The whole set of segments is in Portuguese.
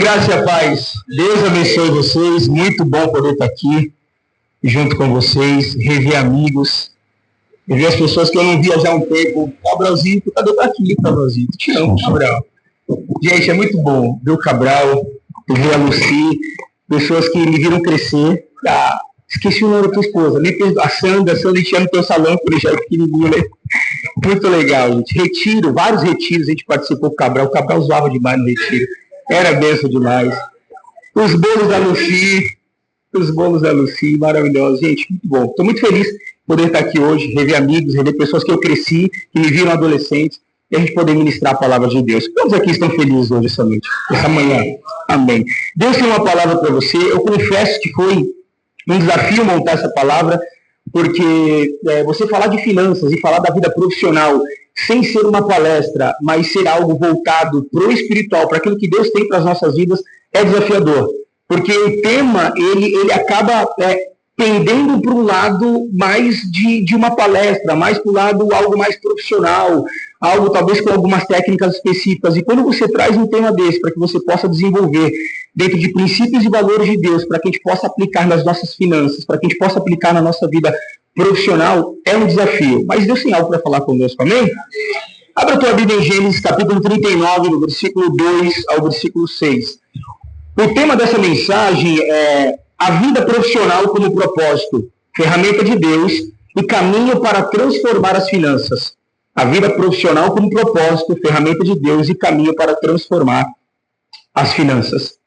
graça e a paz. Deus abençoe vocês. Muito bom poder estar aqui junto com vocês, rever amigos, rever as pessoas que eu não via já há um tempo. Cabralzinho, cadê eu aqui, Cabralzinho? Te amo, Cabral. Gente, é muito bom ver o Cabral, ver a Lucy, pessoas que me viram crescer. Esqueci o nome da tua esposa, a Sandra tinha no teu salão quando eu já era pequenininho, né? Muito legal, gente. Retiro, vários retiros a gente participou com o Cabral zoava demais no retiro. Era benção demais. Os bolos da Lucy, maravilhosos. Gente, muito bom. Estou muito feliz de poder estar aqui hoje, rever amigos, rever pessoas que eu cresci, que me viram adolescentes, e a gente poder ministrar a palavra de Deus. Todos aqui estão felizes hoje, essa noite, essa manhã. Amém. Deus tem uma palavra para você. Eu confesso que foi um desafio montar essa palavra, porque você falar de finanças e falar da vida profissional sem ser uma palestra, mas ser algo voltado para o espiritual, para aquilo que Deus tem para as nossas vidas, é desafiador. Porque o tema, ele acaba pendendo para um lado mais de uma palestra, mais para o lado algo mais profissional, algo talvez com algumas técnicas específicas. E quando você traz um tema desse, para que você possa desenvolver dentro de princípios e valores de Deus, para que a gente possa aplicar nas nossas finanças, para que a gente possa aplicar na nossa vida profissional, é um desafio. Mas Deus tem algo para falar conosco, amém? Abra a tua Bíblia em Gênesis, capítulo 39, no versículo 2 ao versículo 6. O tema dessa mensagem é a vida profissional como propósito, ferramenta de Deus e caminho para transformar as finanças. A vida profissional como propósito, ferramenta de Deus e caminho para transformar as finanças.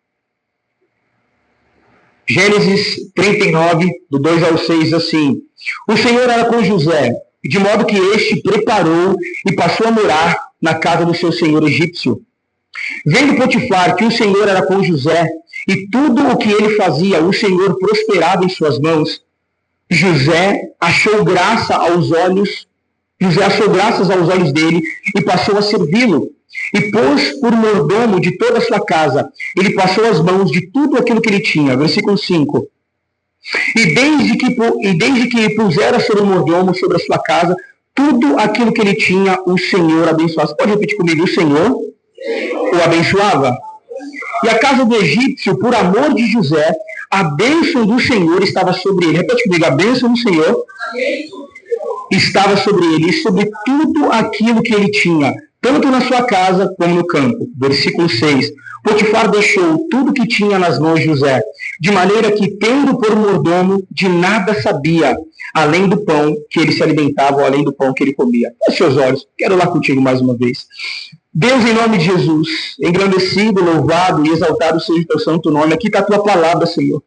Gênesis 39, do 2 ao 6, assim: O Senhor era com José, de modo que este preparou e passou a morar na casa do seu senhor egípcio. Vendo Potifar que o Senhor era com José, e tudo o que ele fazia, o Senhor prosperava em suas mãos, José achou graças aos olhos dele e passou a servi-lo. E pôs por mordomo de toda a sua casa. Ele passou as mãos de tudo aquilo que ele tinha. Versículo 5. E desde que pusera sobre o mordomo, sobre a sua casa, tudo aquilo que ele tinha, o Senhor abençoava. Você pode repetir comigo? O Senhor o abençoava. E a casa do egípcio, por amor de José, a bênção do Senhor estava sobre ele. Repete comigo: a bênção do Senhor estava sobre ele e sobre tudo aquilo que ele tinha, tanto na sua casa como no campo. Versículo 6. Potifar deixou tudo que tinha nas mãos de José, de maneira que, tendo por mordomo, de nada sabia, além do pão que ele se alimentava, ou além do pão que ele comia. Feche seus olhos, quero lá contigo mais uma vez. Deus, em nome de Jesus, engrandecido, louvado e exaltado seja o teu santo nome. Aqui está a tua palavra, Senhor.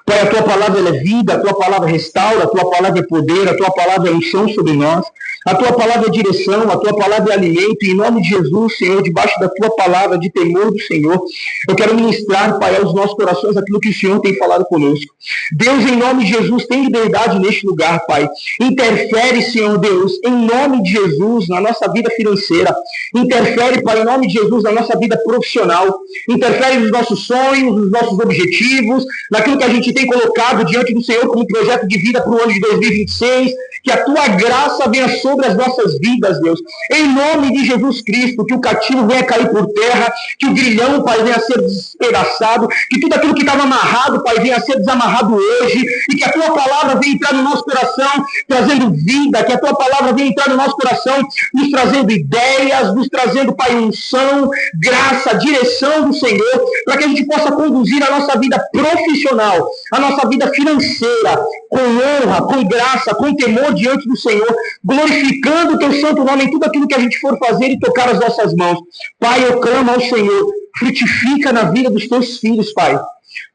Pai, a tua palavra é vida, a tua palavra restaura, a tua palavra é poder, a tua palavra é unção sobre nós, a tua palavra é direção, a tua palavra é alimento. E em nome de Jesus, Senhor, debaixo da tua palavra de temor do Senhor, eu quero ministrar, Pai, aos nossos corações aquilo que o Senhor tem falado conosco. Deus, em nome de Jesus, tem liberdade neste lugar, Pai. Interfere, Senhor Deus, em nome de Jesus, na nossa vida financeira. Interfere, Pai, em nome de Jesus, na nossa vida profissional. Interfere nos nossos sonhos, nos nossos objetivos, naquilo que a gente tem colocado diante do Senhor como projeto de vida para o ano de 2026, que a tua graça venha sobre as nossas vidas, Deus. Em nome de Jesus Cristo, que o cativo venha cair por terra, que o grilhão, Pai, venha ser despedaçado, que tudo aquilo que estava amarrado, Pai, venha ser desamarrado hoje, e que a tua palavra venha entrar no nosso coração, trazendo vida, que a tua palavra venha entrar no nosso coração, nos trazendo ideias, nos trazendo, Pai, unção, graça, direção do Senhor, para que a gente possa conduzir a nossa vida profissional, a nossa vida financeira, com honra, com graça, com temor diante do Senhor, glorificando o teu santo nome em tudo aquilo que a gente for fazer e tocar as nossas mãos. Pai, eu clamo ao Senhor, frutifica na vida dos teus filhos, Pai.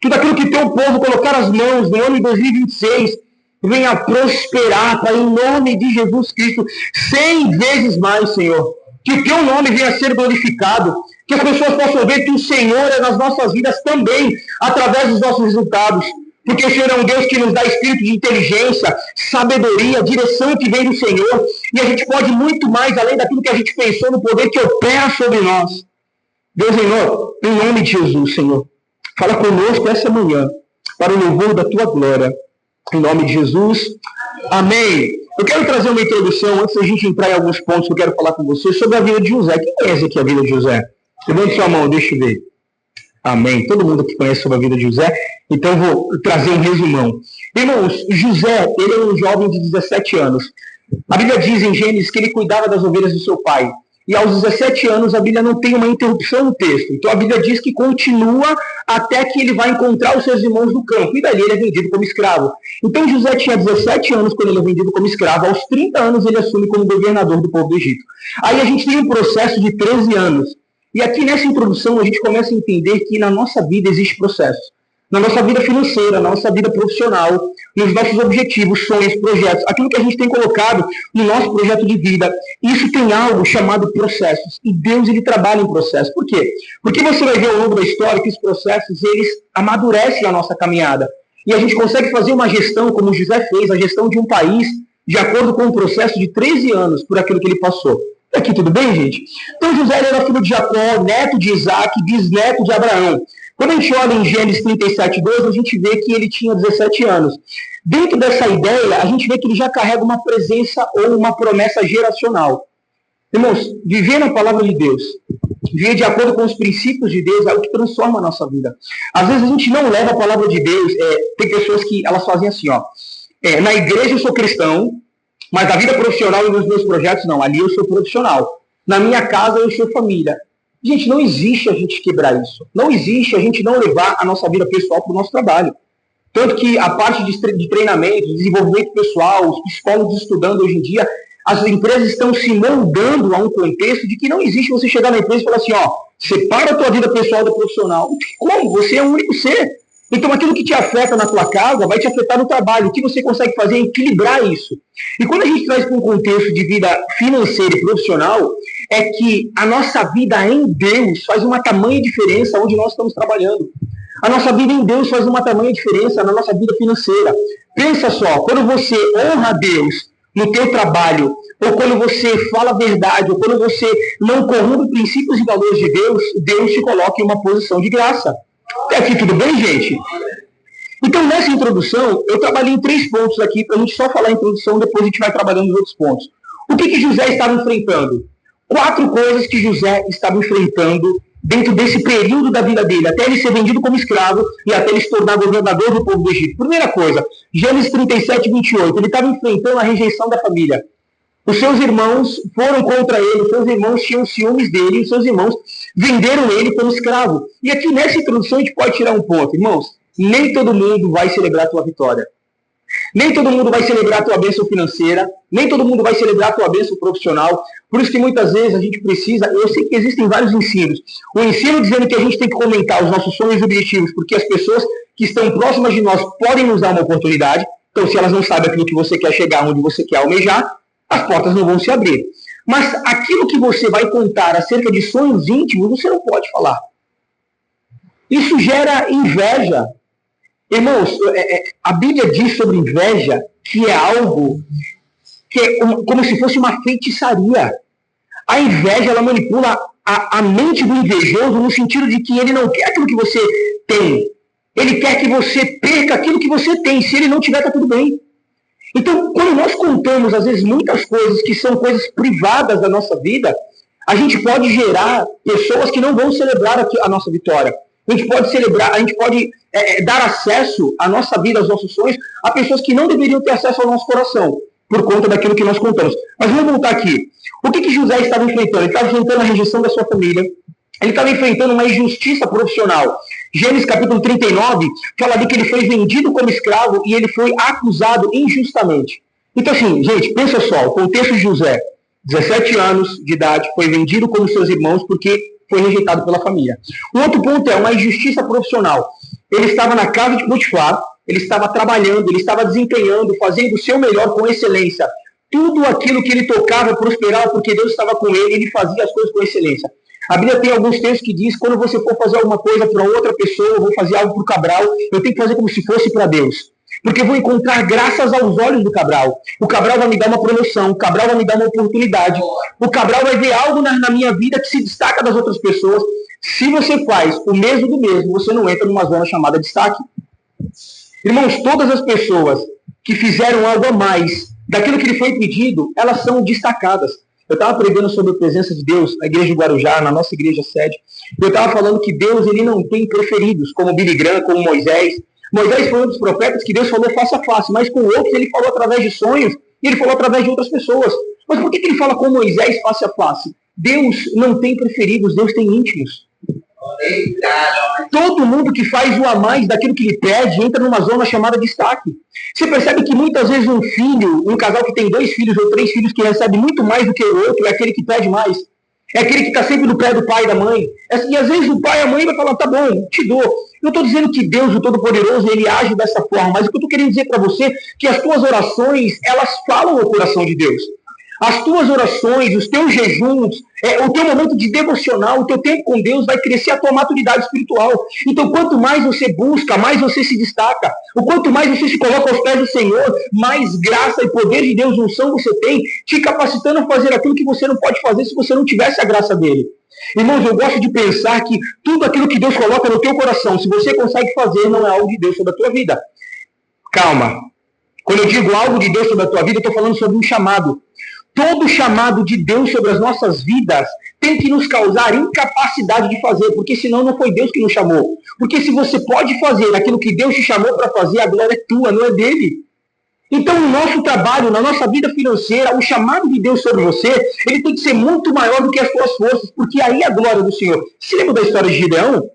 Tudo aquilo que teu povo colocar as mãos no ano de 2026, venha prosperar, Pai, em nome de Jesus Cristo, 100 vezes mais, Senhor. Que o teu nome venha a ser glorificado, que as pessoas possam ver que o Senhor é nas nossas vidas também, através dos nossos resultados. Porque o Senhor é um Deus que nos dá espírito de inteligência, sabedoria, direção que vem do Senhor. E a gente pode muito mais, além daquilo que a gente pensou, no poder que opera sobre nós. Deus, em nome de Jesus, Senhor, fala conosco essa manhã, para o louvor da tua glória. Em nome de Jesus, amém. Eu quero trazer uma introdução, antes da gente entrar em alguns pontos que eu quero falar com você, sobre a vida de José. Quem conhece aqui a vida de José? Levante sua mão, deixa eu ver. Amém. Todo mundo que conhece sobre a vida de José, então eu vou trazer um resumão. Irmãos, José, ele é um jovem de 17 anos. A Bíblia diz em Gênesis que ele cuidava das ovelhas do seu pai. E aos 17 anos a Bíblia não tem uma interrupção no texto. Então a Bíblia diz que continua até que ele vai encontrar os seus irmãos no campo. E dali ele é vendido como escravo. Então José tinha 17 anos quando ele é vendido como escravo. Aos 30 anos ele assume como governador do povo do Egito. Aí a gente tem um processo de 13 anos. E aqui nessa introdução a gente começa a entender que na nossa vida existe processo. Na nossa vida financeira, na nossa vida profissional, nos nossos objetivos, sonhos, projetos, aquilo que a gente tem colocado no nosso projeto de vida, isso tem algo chamado processos. E Deus, ele trabalha em processos. Por quê? Porque você vai ver ao longo da história que os processos, eles amadurecem a nossa caminhada. E a gente consegue fazer uma gestão, como José fez, a gestão de um país, de acordo com um processo de 13 anos por aquilo que ele passou. Aqui tudo bem, gente? Então José era filho de Jacó, neto de Isaac, bisneto de Abraão. Quando a gente olha em Gênesis 37:2, a gente vê que ele tinha 17 anos. Dentro dessa ideia, a gente vê que ele já carrega uma presença ou uma promessa geracional. Irmãos, viver na palavra de Deus, viver de acordo com os princípios de Deus, é o que transforma a nossa vida. Às vezes a gente não leva a palavra de Deus, tem pessoas que elas fazem assim, ó. Na igreja eu sou cristão, mas na vida profissional e nos meus projetos, não. Ali eu sou profissional. Na minha casa eu sou família. Gente, não existe a gente quebrar isso. Não existe a gente não levar a nossa vida pessoal para o nosso trabalho. Tanto que a parte de treinamento, de desenvolvimento pessoal, os psicólogos estudando hoje em dia, as empresas estão se moldando a um contexto de que não existe você chegar na empresa e falar assim, ó, separa a tua vida pessoal da profissional. Como? Você é um único ser. Então aquilo que te afeta na tua casa vai te afetar no trabalho. O que você consegue fazer é equilibrar isso. E quando a gente traz para um contexto de vida financeira e profissional, é que a nossa vida em Deus faz uma tamanha diferença onde nós estamos trabalhando. A nossa vida em Deus faz uma tamanha diferença na nossa vida financeira. Pensa só, quando você honra a Deus no teu trabalho, ou quando você fala a verdade, ou quando você não corrompe princípios e valores de Deus, Deus te coloca em uma posição de graça. Até aqui tudo bem, gente? Então, nessa introdução, eu trabalhei em 3 pontos aqui, para a gente só falar a introdução, depois a gente vai trabalhando nos outros pontos. O que José estava enfrentando? 4 coisas que José estava enfrentando dentro desse período da vida dele, até ele ser vendido como escravo e até ele se tornar governador do povo do Egito. Primeira coisa, Gênesis 37:28, ele estava enfrentando a rejeição da família. Os seus irmãos foram contra ele, os seus irmãos tinham ciúmes dele, e os seus irmãos venderam ele como escravo. E aqui nessa introdução a gente pode tirar um ponto. Irmãos, nem todo mundo vai celebrar a tua vitória. Nem todo mundo vai celebrar a tua bênção financeira, nem todo mundo vai celebrar a tua bênção profissional. Por isso que muitas vezes a gente precisa, eu sei que existem vários ensinos. O ensino dizendo que a gente tem que comentar os nossos sonhos e objetivos, porque as pessoas que estão próximas de nós podem nos dar uma oportunidade. Então, se elas não sabem aquilo que você quer chegar, onde você quer almejar, as portas não vão se abrir. Mas aquilo que você vai contar acerca de sonhos íntimos, você não pode falar. Isso gera inveja. Irmãos, a Bíblia diz sobre inveja que é algo que é como se fosse uma feitiçaria. A inveja, ela manipula a mente do invejoso no sentido de que ele não quer aquilo que você tem. Ele quer que você perca aquilo que você tem. Se ele não tiver, está tudo bem. Então, quando nós contamos, às vezes, muitas coisas que são coisas privadas da nossa vida, a gente pode gerar pessoas que não vão celebrar a nossa vitória. A gente pode celebrar, a gente pode dar acesso à nossa vida, aos nossos sonhos, a pessoas que não deveriam ter acesso ao nosso coração, por conta daquilo que nós contamos. Mas vamos voltar aqui. O que José estava enfrentando? Ele estava enfrentando a rejeição da sua família, ele estava enfrentando uma injustiça profissional. Gênesis capítulo 39 fala ali que ele foi vendido como escravo e ele foi acusado injustamente. Então assim, gente, pensa só, o contexto de José, 17 anos de idade, foi vendido como seus irmãos porque foi rejeitado pela família. Um outro ponto é uma injustiça profissional. Ele estava na casa de Potifar, ele estava trabalhando, ele estava desempenhando, fazendo o seu melhor com excelência. Tudo aquilo que ele tocava prosperava porque Deus estava com ele, ele fazia as coisas com excelência. A Bíblia tem alguns textos que diz, quando você for fazer alguma coisa para outra pessoa, eu vou fazer algo para o Cabral, eu tenho que fazer como se fosse para Deus. Porque eu vou encontrar graças aos olhos do Cabral. O Cabral vai me dar uma promoção, o Cabral vai me dar uma oportunidade. O Cabral vai ver algo na minha vida que se destaca das outras pessoas. Se você faz o mesmo do mesmo, você não entra numa zona chamada destaque. Irmãos, todas as pessoas que fizeram algo a mais daquilo que lhe foi pedido, elas são destacadas. Eu estava pregando sobre a presença de Deus na igreja de Guarujá, na nossa igreja sede. Eu estava falando que Deus ele não tem preferidos, como Billy Graham, como Moisés. Moisés foi um dos profetas que Deus falou face a face, mas com outros ele falou através de sonhos e ele falou através de outras pessoas. Mas por que ele fala com Moisés face a face? Deus não tem preferidos, Deus tem íntimos. Todo mundo que faz o a mais daquilo que lhe pede entra numa zona chamada destaque. Você percebe que muitas vezes um filho, um casal que tem 2 filhos ou 3 filhos que recebe muito mais do que o outro, é aquele que pede mais. É aquele que está sempre no pé do pai e da mãe. E às vezes o pai e a mãe vai falar, tá bom, te dou. Eu estou dizendo que Deus, o Todo-Poderoso, ele age dessa forma, mas o que eu estou querendo dizer para você é que as tuas orações, elas falam ao coração de Deus. As tuas orações, os teus jejuns, o teu momento de devocional, o teu tempo com Deus vai crescer a tua maturidade espiritual. Então, quanto mais você busca, mais você se destaca. O quanto mais você se coloca aos pés do Senhor, mais graça e poder de Deus, unção você tem, te capacitando a fazer aquilo que você não pode fazer se você não tivesse a graça dele. Irmãos, eu gosto de pensar que tudo aquilo que Deus coloca no teu coração, se você consegue fazer, não é algo de Deus sobre a tua vida. Calma. Quando eu digo algo de Deus sobre a tua vida, eu estou falando sobre um chamado. Todo chamado de Deus sobre as nossas vidas tem que nos causar incapacidade de fazer, porque senão não foi Deus que nos chamou. Porque se você pode fazer aquilo que Deus te chamou para fazer, a glória é tua, não é dele. Então, no nosso trabalho, na nossa vida financeira, o chamado de Deus sobre você, ele tem que ser muito maior do que as suas forças, porque aí é a glória do Senhor. Você lembra da história de Gideão?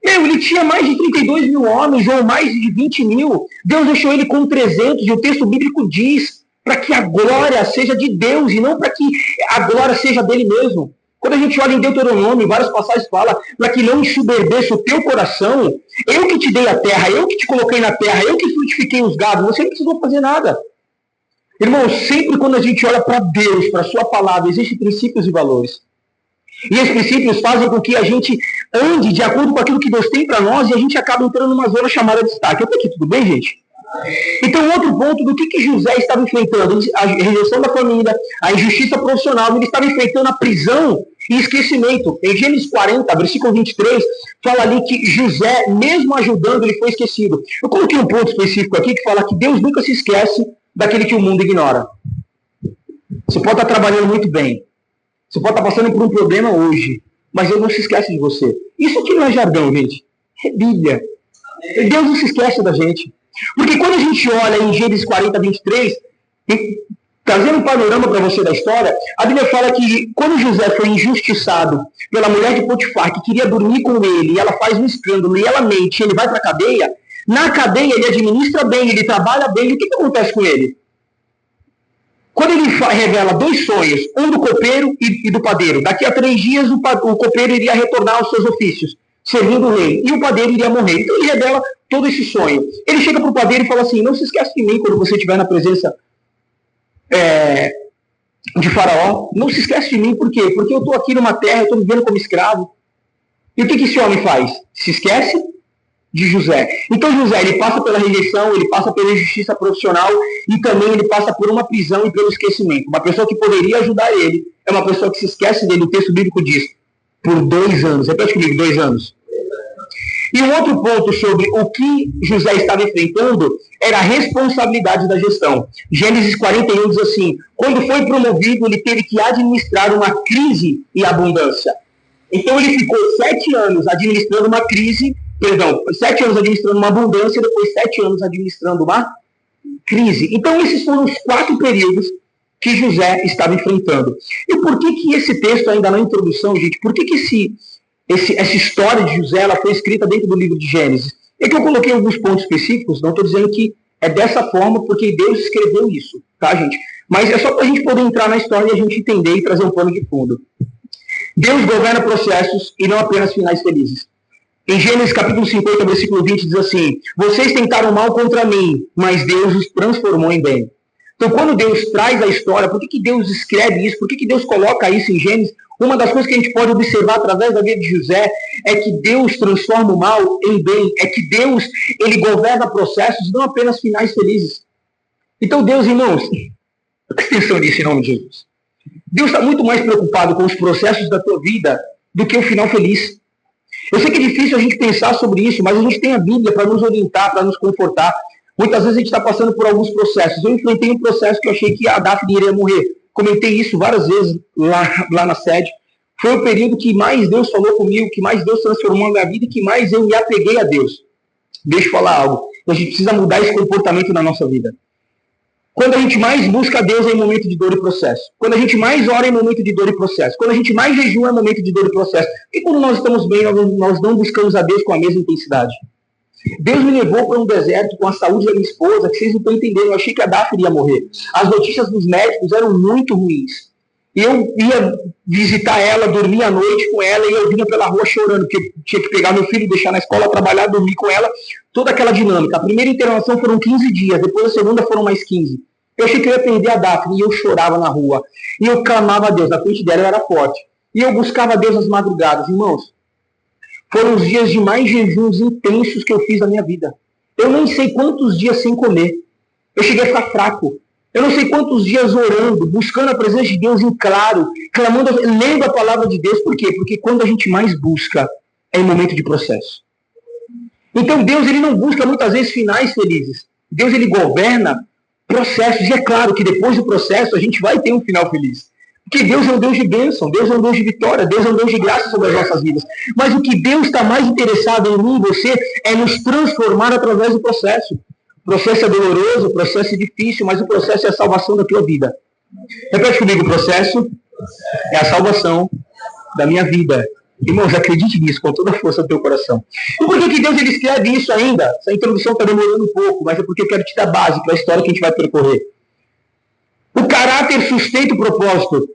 Ele tinha mais de 32 mil homens, ou mais de 20 mil. Deus deixou ele com 300, e o texto bíblico diz para que a glória seja de Deus e não para que a glória seja dele mesmo. Quando a gente olha em Deuteronômio, várias passagens falam para que não ensoberbeça o teu coração. Eu que te dei a terra, eu que te coloquei na terra, eu que frutifiquei os gados, você não precisou fazer nada. Irmão, sempre quando a gente olha para Deus, para a sua palavra, existem princípios e valores. E esses princípios fazem com que a gente ande de acordo com aquilo que Deus tem para nós e a gente acaba entrando numa zona chamada de destaque. Até aqui, tudo bem, gente? Então, outro ponto do que José estava enfrentando, a rejeição da família, a injustiça profissional, ele estava enfrentando a prisão e esquecimento. Em Gênesis 40, versículo 23, fala ali que José, mesmo ajudando, ele foi esquecido. Eu coloquei um ponto específico aqui que fala que Deus nunca se esquece daquele que o mundo ignora. Você pode estar trabalhando muito bem, você pode estar passando por um problema hoje, mas Deus não se esquece de você. Isso aqui não é jargão, gente, é Bíblia. Deus não se esquece da gente. Porque quando a gente olha em Gênesis 40, 23, trazendo um panorama para você da história, a Bíblia fala que quando José foi injustiçado pela mulher de Potifar, que queria dormir com ele, e ela faz um escândalo, e ela mente, ele vai para a cadeia, na cadeia ele administra bem, ele trabalha bem, e o que acontece com ele? Quando ele revela 2 sonhos, um do copeiro e do padeiro, daqui a 3 dias o copeiro iria retornar aos seus ofícios, servindo o rei, e o padeiro iria morrer. Então ele revela todo esse sonho. Ele chega para o padeiro e fala assim, não se esquece de mim quando você estiver na presença de Faraó. Não se esquece de mim, por quê? Porque eu estou aqui numa terra, eu estou vivendo como escravo. E o que esse homem faz? Se esquece de José. Então José, ele passa pela rejeição, ele passa pela injustiça profissional e também ele passa por uma prisão e pelo esquecimento. Uma pessoa que poderia ajudar ele é uma pessoa que se esquece dele. O texto bíblico diz, por 2 anos. Repete comigo, 2 anos. E um outro ponto sobre o que José estava enfrentando era a responsabilidade da gestão. Gênesis 41 diz assim, quando foi promovido, ele teve que administrar uma crise e abundância. Então ele ficou 7 anos administrando uma crise, 7 anos administrando uma abundância, depois 7 anos administrando uma crise. Então esses foram os 4 períodos que José estava enfrentando. E por que esse texto, ainda na introdução, gente, por que essa história de José ela foi escrita dentro do livro de Gênesis? É que eu coloquei alguns pontos específicos, não estou dizendo que é dessa forma porque Deus escreveu isso, tá, gente? Mas é só para a gente poder entrar na história e a gente entender e trazer um pano de fundo. Deus governa processos e não apenas finais felizes. Em Gênesis capítulo 50, versículo 20, diz assim, vocês tentaram mal contra mim, mas Deus os transformou em bem. Então, quando Deus traz a história, por que Deus escreve isso? Por que Deus coloca isso em Gênesis? Uma das coisas que a gente pode observar através da vida de José é que Deus transforma o mal em bem. É que Deus, ele governa processos, não apenas finais felizes. Então, Deus, irmãos, presta atenção nisso em nome de Jesus. Deus está muito mais preocupado com os processos da tua vida do que o final feliz. Eu sei que é difícil a gente pensar sobre isso, mas a gente tem a Bíblia para nos orientar, para nos confortar. Muitas vezes a gente está passando por alguns processos. Eu enfrentei um processo que eu achei que a Daphne iria morrer. comentei isso várias vezes lá na sede. Foi o período que mais Deus falou comigo, que mais Deus transformou a minha vida e que mais eu me apeguei a Deus. Deixa eu falar algo. A gente precisa mudar esse comportamento na nossa vida. Quando a gente mais busca Deus é em momento de dor e processo. Quando a gente mais ora é em momento de dor e processo. Quando a gente mais jejua é em momento de dor e processo. E quando nós estamos bem, nós não buscamos a Deus com a mesma intensidade. Deus me levou para um deserto com a saúde da minha esposa, que vocês não estão entendendo. Eu achei que a Daphne ia morrer. As notícias dos médicos eram muito ruins. E eu ia visitar ela, dormir à noite com ela, e eu vinha pela rua chorando, porque tinha que pegar meu filho, deixar na escola, trabalhar, dormir com ela, toda aquela dinâmica. A primeira internação foram 15 dias, depois a segunda foram mais 15. Eu achei que eu ia perder a Daphne, e eu chorava na rua. E eu clamava a Deus, na frente dela eu era forte. E eu buscava a Deus nas madrugadas. Irmãos, foram os dias de mais jejuns intensos que eu fiz na minha vida. Eu nem sei quantos dias sem comer. Eu cheguei a ficar fraco. Eu não sei quantos dias orando, buscando a presença de Deus em claro, clamando, lendo a palavra de Deus. Por quê? Porque quando a gente mais busca, é em momento de processo. Então Deus, ele não busca muitas vezes finais felizes. Deus, ele governa processos. E é claro que depois do processo, a gente vai ter um final feliz. Porque Deus é um Deus de bênção, Deus é um Deus de vitória, Deus é um Deus de graça sobre as nossas vidas. Mas o que Deus está mais interessado em mim e você é nos transformar através do processo. O processo é doloroso, o processo é difícil, mas o processo é a salvação da tua vida. Repete comigo, o processo é a salvação da minha vida. Irmãos, acredite nisso com toda a força do teu coração. E por que Deus ele escreve isso ainda? Essa introdução está demorando um pouco, mas é porque eu quero te dar base para a história que a gente vai percorrer. O caráter sustenta o propósito.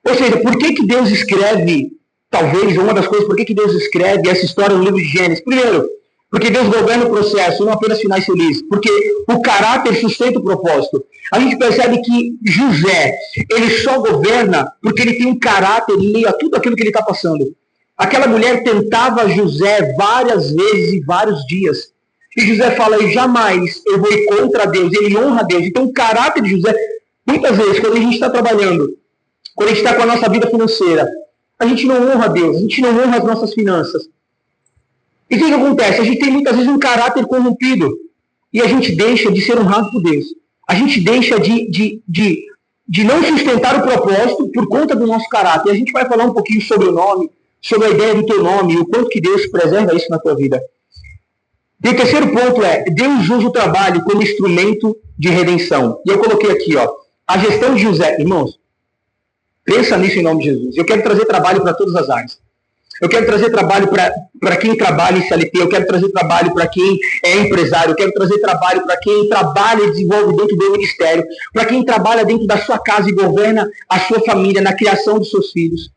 Ou seja, por que Deus escreve, talvez, uma das coisas, por que Deus escreve essa história no livro de Gênesis? Primeiro, porque Deus governa o processo, não apenas finais felizes. Porque o caráter sustenta o propósito. A gente percebe que José, ele só governa porque ele tem um caráter em meio a tudo aquilo que ele está passando. Aquela mulher tentava José várias vezes e vários dias. E José fala, jamais eu vou ir contra Deus. Ele honra Deus. Então o caráter de José, muitas vezes, quando a gente está trabalhando, quando a gente está com a nossa vida financeira, a gente não honra Deus, a gente não honra as nossas finanças. E o que acontece? A gente tem muitas vezes um caráter corrompido e a gente deixa de ser honrado por Deus. A gente deixa de não sustentar o propósito por conta do nosso caráter. E a gente vai falar um pouquinho sobre o nome, sobre a ideia do teu nome e o quanto que Deus preserva isso na tua vida. E o terceiro ponto é, Deus usa o trabalho como instrumento de redenção. E eu coloquei aqui, ó, a gestão de José. Irmãos, pensa nisso em nome de Jesus. Eu quero trazer trabalho para todas as áreas. Eu quero trazer trabalho para quem trabalha em CLT, eu quero trazer trabalho para quem é empresário, eu quero trazer trabalho para quem trabalha e desenvolve dentro do ministério, para quem trabalha dentro da sua casa e governa a sua família, na criação dos seus filhos.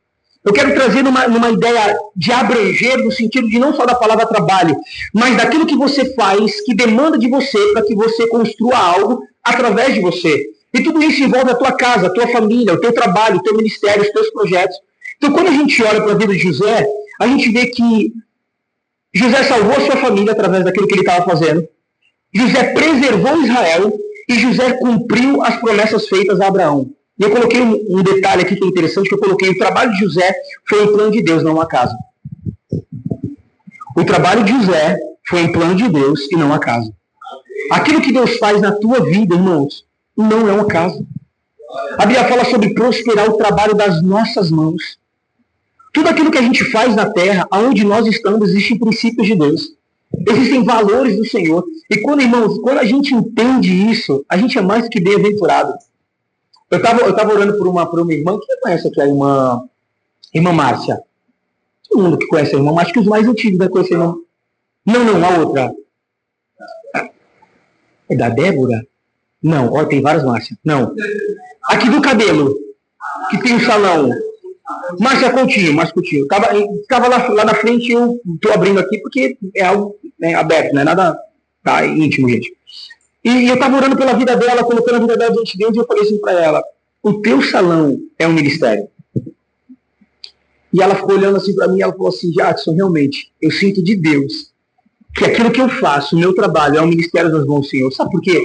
Eu quero trazer numa ideia de abranger, no sentido de não só da palavra trabalho, mas daquilo que você faz, que demanda de você, para que você construa algo através de você. E tudo isso envolve a tua casa, a tua família, o teu trabalho, o teu ministério, os teus projetos. Então, quando a gente olha para a vida de José, a gente vê que José salvou a sua família através daquilo que ele estava fazendo. José preservou Israel e José cumpriu as promessas feitas a Abraão. E eu coloquei um detalhe aqui que é interessante, que eu coloquei, o trabalho de José foi um plano de Deus, não uma casa. O trabalho de José foi um plano de Deus e não uma casa. Aquilo que Deus faz na tua vida, irmãos, não é uma casa. A Bíblia fala sobre prosperar o trabalho das nossas mãos. Tudo aquilo que a gente faz na terra, aonde nós estamos, existem princípios de Deus. Existem valores do Senhor. E quando, irmãos, quando a gente entende isso, a gente é mais que bem-aventurado. Eu estava orando por uma irmã, que conhece aqui a irmã Márcia. Todo mundo que conhece a irmã, acho que os mais antigos vai conhecer a irmã. Não, a outra. É da Débora? Não, ó, tem várias Márcia. Não. Aqui do cabelo, que tem um salão. Márcia Coutinho. Ficava lá na frente, eu estou abrindo aqui porque é algo aberto, não é nada tá, íntimo, gente. E eu estava orando pela vida dela, colocando a vida dela diante de Deus, e eu falei assim para ela, o teu salão é um ministério. E ela ficou olhando assim para mim, e ela falou assim, Jackson, realmente, eu sinto de Deus que aquilo que eu faço, o meu trabalho, é um ministério das mãos do Senhor. Sabe por quê?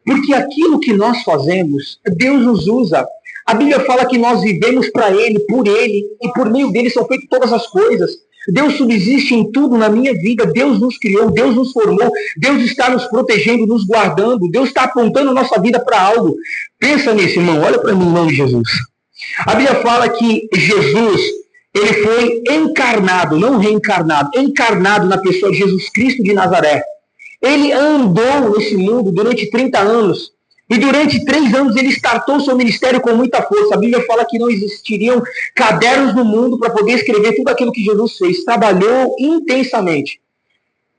Porque aquilo que nós fazemos, Deus nos usa. A Bíblia fala que nós vivemos para Ele, por Ele, e por meio dele são feitas todas as coisas. Deus subsiste em tudo na minha vida. Deus nos criou, Deus nos formou, Deus está nos protegendo, nos guardando. Deus está apontando a nossa vida para algo. Pensa nisso, irmão. Olha para mim, em nome de Jesus. A Bíblia fala que Jesus, ele foi encarnado, não reencarnado, encarnado na pessoa de Jesus Cristo de Nazaré. Ele andou nesse mundo durante 30 anos. E durante 3 anos ele startou seu ministério com muita força. A Bíblia fala que não existiriam cadernos no mundo para poder escrever tudo aquilo que Jesus fez. Trabalhou intensamente.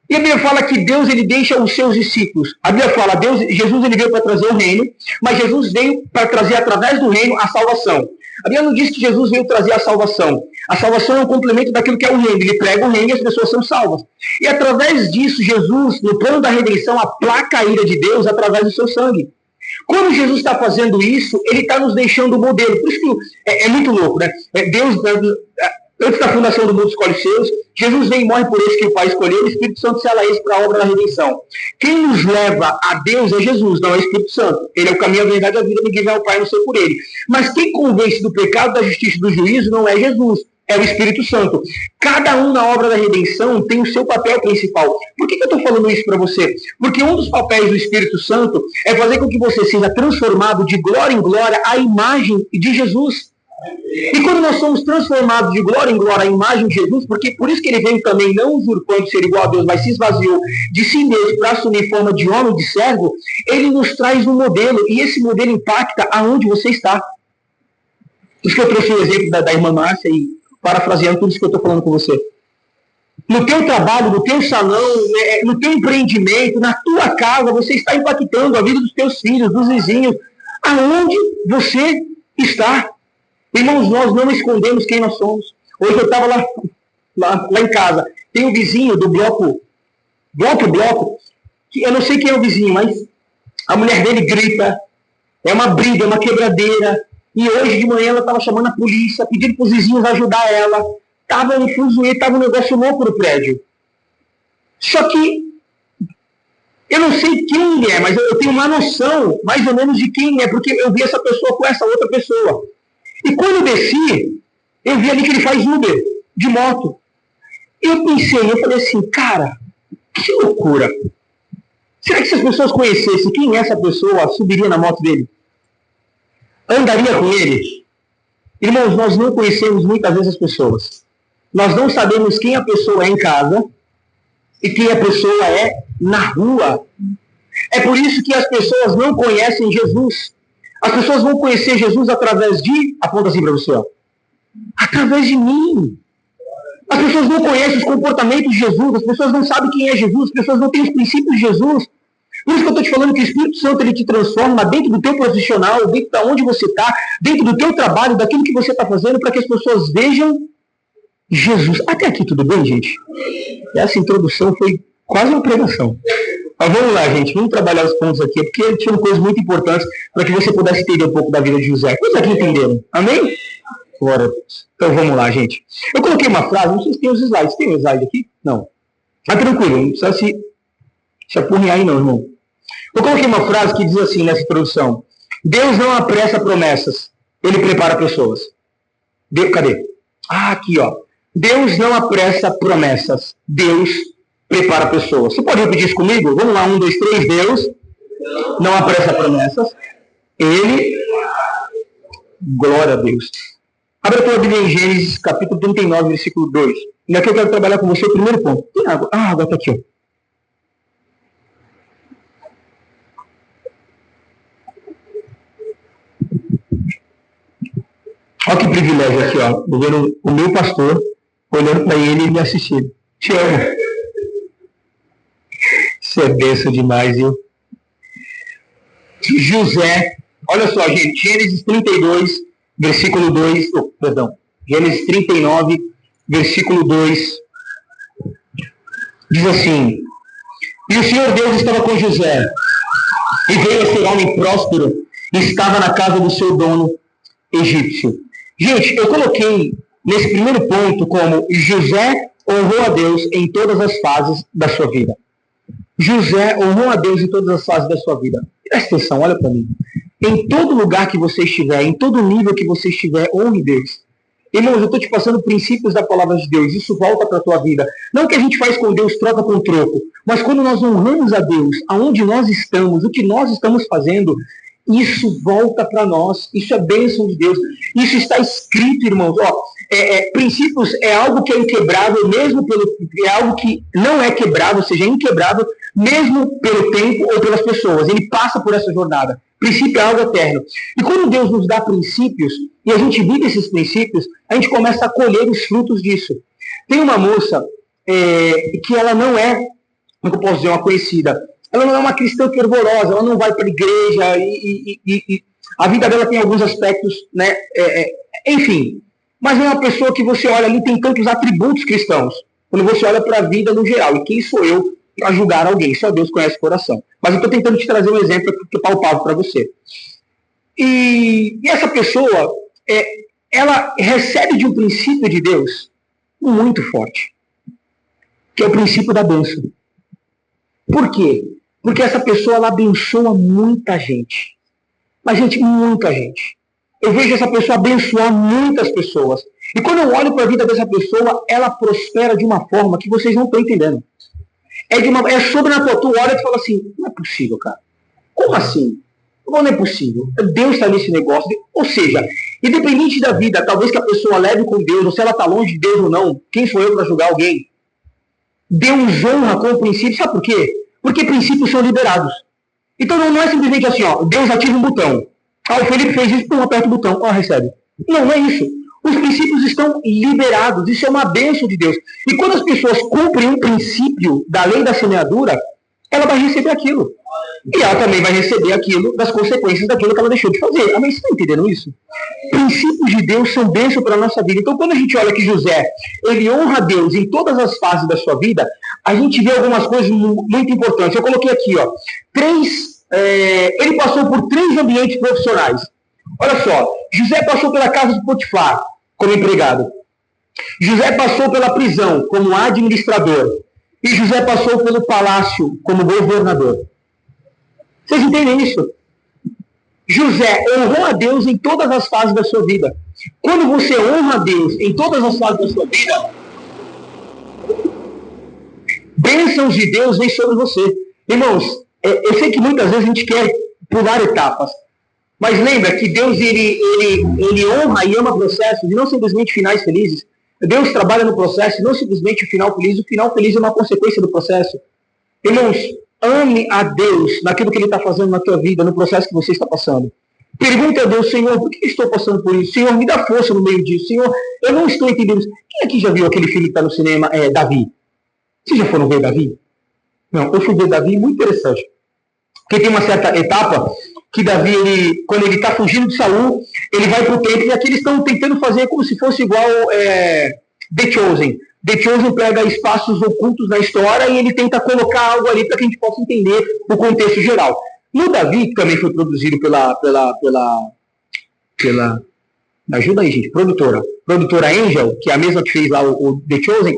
E a Bíblia fala que Deus ele deixa os seus discípulos. A Bíblia fala, Jesus ele veio para trazer o reino, mas Jesus veio para trazer através do reino a salvação. A Bíblia não diz que Jesus veio trazer a salvação. A salvação é um complemento daquilo que é o reino. Ele prega o reino e as pessoas são salvas. E através disso, Jesus, no plano da redenção, aplaca a ira de Deus através do seu sangue. Quando Jesus está fazendo isso, ele está nos deixando o modelo. Por isso que é muito louco, né? Deus, antes da fundação do mundo, escolhe os seus. Jesus vem e morre por esse que o Pai escolheu. O Espírito Santo sela esse para a obra da redenção. Quem nos leva a Deus é Jesus, não é o Espírito Santo. Ele é o caminho, a verdade e a vida. Ninguém vai ao Pai, não sei por ele. Mas quem convence do pecado, da justiça e do juízo não é Jesus. É o Espírito Santo. Cada um na obra da redenção tem o seu papel principal. Por que eu estou falando isso para você? Porque um dos papéis do Espírito Santo é fazer com que você seja transformado de glória em glória à imagem de Jesus. E quando nós somos transformados de glória em glória à imagem de Jesus, porque por isso que ele veio também não usurpando ser igual a Deus, mas se esvaziou de si mesmo para assumir forma de homem, de servo, ele nos traz um modelo, e esse modelo impacta aonde você está. Por isso que eu trouxe o exemplo da irmã Márcia e parafraseando tudo isso que eu estou falando com você. No teu trabalho, no teu salão, no teu empreendimento, na tua casa, você está impactando a vida dos teus filhos, dos vizinhos, aonde você está. Irmãos, nós não escondemos quem nós somos. Hoje eu estava lá em casa, tem um vizinho do bloco, que eu não sei quem é o vizinho, mas a mulher dele grita, é uma briga, é uma quebradeira. E hoje de manhã ela estava chamando a polícia, pedindo para os vizinhos ajudar ela. Estava um fuzuê, estava um negócio louco no prédio. Só que eu não sei quem ele é, mas eu tenho uma noção mais ou menos de quem é, porque eu vi essa pessoa com essa outra pessoa. E quando eu desci, eu vi ali que ele faz Uber, de moto. Eu falei assim, cara, que loucura. Será que se as pessoas conhecessem quem é essa pessoa, subiria na moto dele? Andaria com ele? Irmãos, nós não conhecemos muitas vezes as pessoas. Nós não sabemos quem a pessoa é em casa e quem a pessoa é na rua. É por isso que as pessoas não conhecem Jesus. As pessoas vão conhecer Jesus através de... Aponta assim para você, ó. Através de mim. As pessoas não conhecem os comportamentos de Jesus. As pessoas não sabem quem é Jesus. As pessoas não têm os princípios de Jesus. Por isso que eu estou te falando que o Espírito Santo ele te transforma dentro do teu profissional, dentro de onde você está, dentro do teu trabalho, daquilo que você está fazendo, para que as pessoas vejam Jesus. Até aqui tudo bem, gente? Essa introdução foi quase uma pregação. Mas vamos lá, gente. Vamos trabalhar os pontos aqui, porque tinham coisas muito importantes para que você pudesse entender um pouco da vida de José. Quantos aqui entenderam? Amém? Glória a Deus. Então vamos lá, gente. Eu coloquei uma frase, não sei se tem os slides. Tem um slide aqui? Não. Mas tranquilo, não precisa se apurrinhar aí não, irmão. Eu coloquei uma frase que diz assim nessa introdução: Deus não apressa promessas, Ele prepara pessoas. Cadê? Aqui, ó. Deus não apressa promessas, Deus prepara pessoas. Você pode repetir isso comigo? Vamos lá, 1, 2, 3. Deus não apressa promessas, Ele... Glória a Deus. Abra a tua Bíblia em Gênesis, capítulo 39, versículo 2. E aqui eu quero trabalhar com você o primeiro ponto. Tem água? Ah, a água está aqui, ó. Olha que privilégio aqui, ó. Eu vendo o meu pastor olhando para ele e me assistindo. Te amo. Isso é bênção demais, viu? José, olha só, gente, Gênesis 32, versículo 2, Gênesis 39, versículo 2, diz assim: E o Senhor Deus estava com José, e veio a ser homem próspero, e estava na casa do seu dono egípcio. Gente, eu coloquei nesse primeiro ponto como José honrou a Deus em todas as fases da sua vida. José honrou a Deus em todas as fases da sua vida. Presta atenção, olha para mim. Em todo lugar que você estiver, em todo nível que você estiver, honre Deus. Irmãos, eu estou te passando princípios da palavra de Deus. Isso volta para a tua vida. Não o que a gente faz com Deus, troca com troco. Mas quando nós honramos a Deus, aonde nós estamos, o que nós estamos fazendo, isso volta para nós. Isso é bênção de Deus. Isso está escrito, irmãos. Princípios é algo que é inquebrável, é algo que não é quebrável, ou seja, é inquebrável, mesmo pelo tempo ou pelas pessoas. Ele passa por essa jornada. Princípio é algo eterno. E quando Deus nos dá princípios, e a gente vive esses princípios, a gente começa a colher os frutos disso. Tem uma moça que ela não é, como eu posso dizer, uma conhecida. Ela não é uma cristã fervorosa, ela não vai para a igreja, e a vida dela tem alguns aspectos, né? Enfim. Mas é uma pessoa que você olha ali, tem tantos atributos cristãos. Quando você olha para a vida no geral. E quem sou eu para julgar alguém? Só Deus conhece o coração. Mas eu estou tentando te trazer um exemplo que é palpável para você. E essa pessoa, ela recebe de um princípio de Deus muito forte, que é o princípio da bênção. Por quê? Porque essa pessoa, ela abençoa muita gente. Mas, gente, muita gente. Eu vejo essa pessoa abençoar muitas pessoas. E quando eu olho para a vida dessa pessoa, ela prospera de uma forma que vocês não estão entendendo. É sobrenatural. Tu olha e fala assim, não é possível, cara. Como assim? Não é possível. Deus está nesse negócio. Ou seja, independente da vida, talvez que a pessoa leve com Deus, ou se ela está longe de Deus ou não, quem sou eu para julgar alguém? Deus honra com o princípio. Sabe por quê? Porque princípios são liberados. Então não é simplesmente assim, ó, Deus ativa um botão. O Felipe fez isso, aperta o botão, recebe. Não é isso. Os princípios estão liberados. Isso é uma bênção de Deus. E quando as pessoas cumprem um princípio da lei da semeadura, ela vai receber aquilo. E ela também vai receber aquilo das consequências daquilo que ela deixou de fazer. Amém? Vocês estão entendendo isso? Princípios de Deus são bênçãos para a nossa vida. Então, quando a gente olha que José, ele honra a Deus em todas as fases da sua vida, a gente vê algumas coisas muito importantes. Eu coloquei aqui, ó, ele passou por 3 ambientes profissionais. Olha só, José passou pela casa de Potifar, como empregado. José passou pela prisão, como administrador. E José passou pelo palácio, como governador. Vocês entendem isso? José honrou a Deus em todas as fases da sua vida. Quando você honra a Deus em todas as fases da sua vida, bênçãos de Deus vêm sobre você. Irmãos, eu sei que muitas vezes a gente quer pular etapas, mas lembra que Deus ele honra e ama processos e não simplesmente finais felizes. Deus trabalha no processo e não simplesmente o final feliz. O final feliz é uma consequência do processo. Irmãos, ame a Deus naquilo que Ele está fazendo na tua vida, no processo que você está passando. Pergunte a Deus, Senhor, por que estou passando por isso? Senhor, me dá força no meio disso. Senhor, eu não estou entendendo isso. Quem aqui já viu aquele filme que está no cinema, Davi? Vocês já foram ver Davi? Não, eu fui ver Davi, muito interessante. Porque tem uma certa etapa que Davi, quando ele está fugindo de Saul, ele vai para o templo e aqui eles estão tentando fazer como se fosse igual The Chosen. The Chosen pega espaços ocultos na história e ele tenta colocar algo ali para que a gente possa entender o contexto geral. No Davi, que também foi produzido pela ajuda aí, gente, produtora Angel, que é a mesma que fez lá o The Chosen,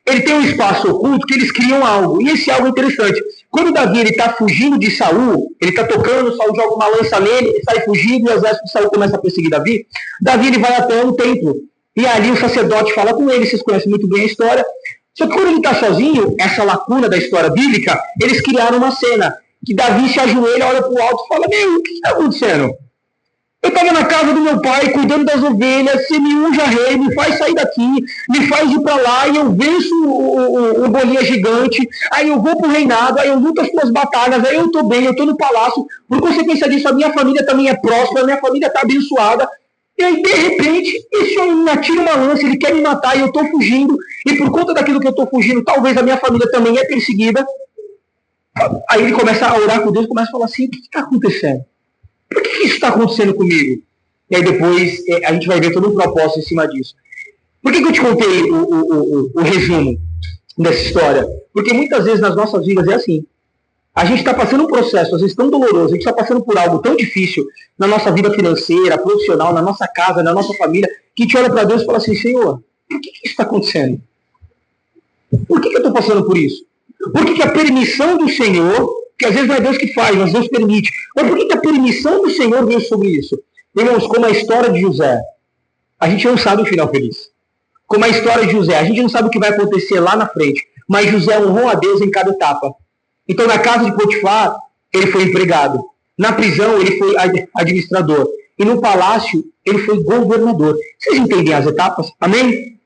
ele tem um espaço oculto que eles criam algo, e esse algo é interessante. Quando Davi está fugindo de Saul, ele está tocando, Saul joga uma lança nele, ele sai fugindo, e o exército de Saul começa a perseguir Davi. Davi ele vai até um templo, e ali o sacerdote fala com ele, vocês conhecem muito bem a história. Só que quando ele está sozinho, essa lacuna da história bíblica, eles criaram uma cena, que Davi se ajoelha, olha para o alto e fala, o que está acontecendo? Eu estava na casa do meu pai, cuidando das ovelhas, você me unja rei, me faz sair daqui, me faz ir para lá, e eu venço o Golias gigante, aí eu vou para o reinado, aí eu luto as suas batalhas, aí eu estou bem, eu estou no palácio, por consequência disso, a minha família também é próspera, a minha família está abençoada, e aí, de repente, esse homem me atira uma lança, ele quer me matar, e eu estou fugindo, e por conta daquilo que eu estou fugindo, talvez a minha família também é perseguida. Aí ele começa a orar com Deus, começa a falar assim, o que está acontecendo? Por que isso está acontecendo comigo? E aí depois a gente vai ver todo um propósito em cima disso. Por que eu te contei o resumo dessa história? Porque muitas vezes nas nossas vidas é assim. A gente está passando um processo, às vezes tão doloroso, a gente está passando por algo tão difícil na nossa vida financeira, profissional, na nossa casa, na nossa família, que a gente olha para Deus e fala assim, Senhor, por que isso está acontecendo? Por que eu estou passando por isso? Por que a permissão do Senhor, que às vezes não é Deus que faz, mas Deus permite, mas por que a permissão do Senhor veio sobre isso? Irmãos, como a história de José, A gente não sabe o final feliz. Como a história de José, a gente não sabe o que vai acontecer lá na frente, mas José honrou a Deus em cada etapa. Então, na casa de Potifar, ele foi empregado. Na prisão, ele foi administrador. E no palácio, ele foi governador. Vocês entendem as etapas? Amém?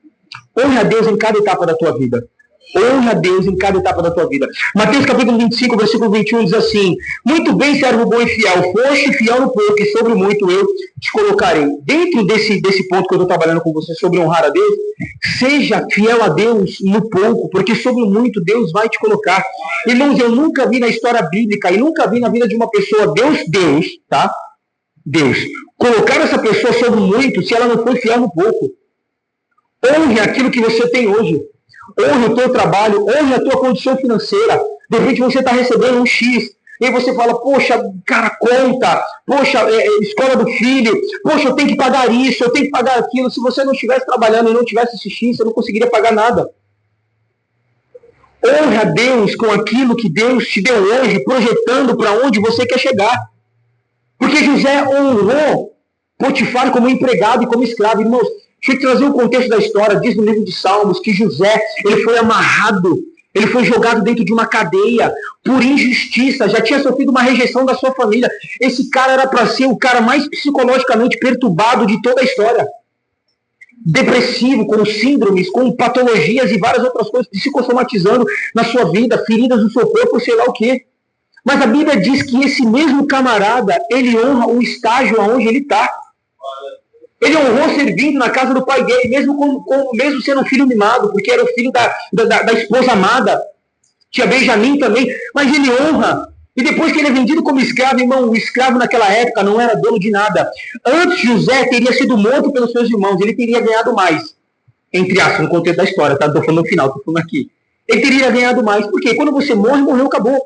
Honre a Deus em cada etapa da tua vida. Honre a Deus em cada etapa da tua vida. Mateus capítulo 25, versículo 21 diz assim: muito bem, servo bom e fiel, foste fiel no pouco, e sobre muito eu te colocarei. Dentro desse ponto que eu estou trabalhando com você sobre honrar a Deus, seja fiel a Deus no pouco, porque sobre muito Deus vai te colocar. Irmãos, eu nunca vi na história bíblica e nunca vi na vida de uma pessoa, Deus, tá? Deus, colocar essa pessoa sobre muito se ela não foi fiel no pouco. Honre aquilo que você tem hoje. Honre o teu trabalho, honre a tua condição financeira. De repente você está recebendo um X. E aí você fala, poxa, cara, conta. Poxa, escola do filho. Poxa, eu tenho que pagar isso, eu tenho que pagar aquilo. Se você não estivesse trabalhando e não tivesse esse X, você não conseguiria pagar nada. Honre a Deus com aquilo que Deus te deu hoje, projetando para onde você quer chegar. Porque José honrou Potifar como empregado e como escravo. Irmãos, deixa eu te trazer o contexto da história. Diz no livro de Salmos que José, ele foi amarrado, ele foi jogado dentro de uma cadeia por injustiça, já tinha sofrido uma rejeição da sua família. Esse cara era para ser o cara mais psicologicamente perturbado de toda a história. Depressivo, com síndromes, com patologias e várias outras coisas psicossomatizando na sua vida, feridas no seu corpo, sei lá o quê. Mas a Bíblia diz que esse mesmo camarada, ele honra o estágio aonde ele está. Ele honrou servindo na casa do pai dele, mesmo sendo um filho mimado, porque era o filho da esposa amada. Tinha Benjamim também, mas ele honra. E depois que ele é vendido como escravo, irmão, o escravo naquela época não era dono de nada. Antes, José teria sido morto pelos seus irmãos, ele teria ganhado mais. Entre aspas, no contexto da história, tá? Não estou falando no final, estou falando aqui. Ele teria ganhado mais, porque quando você morre, morreu, acabou.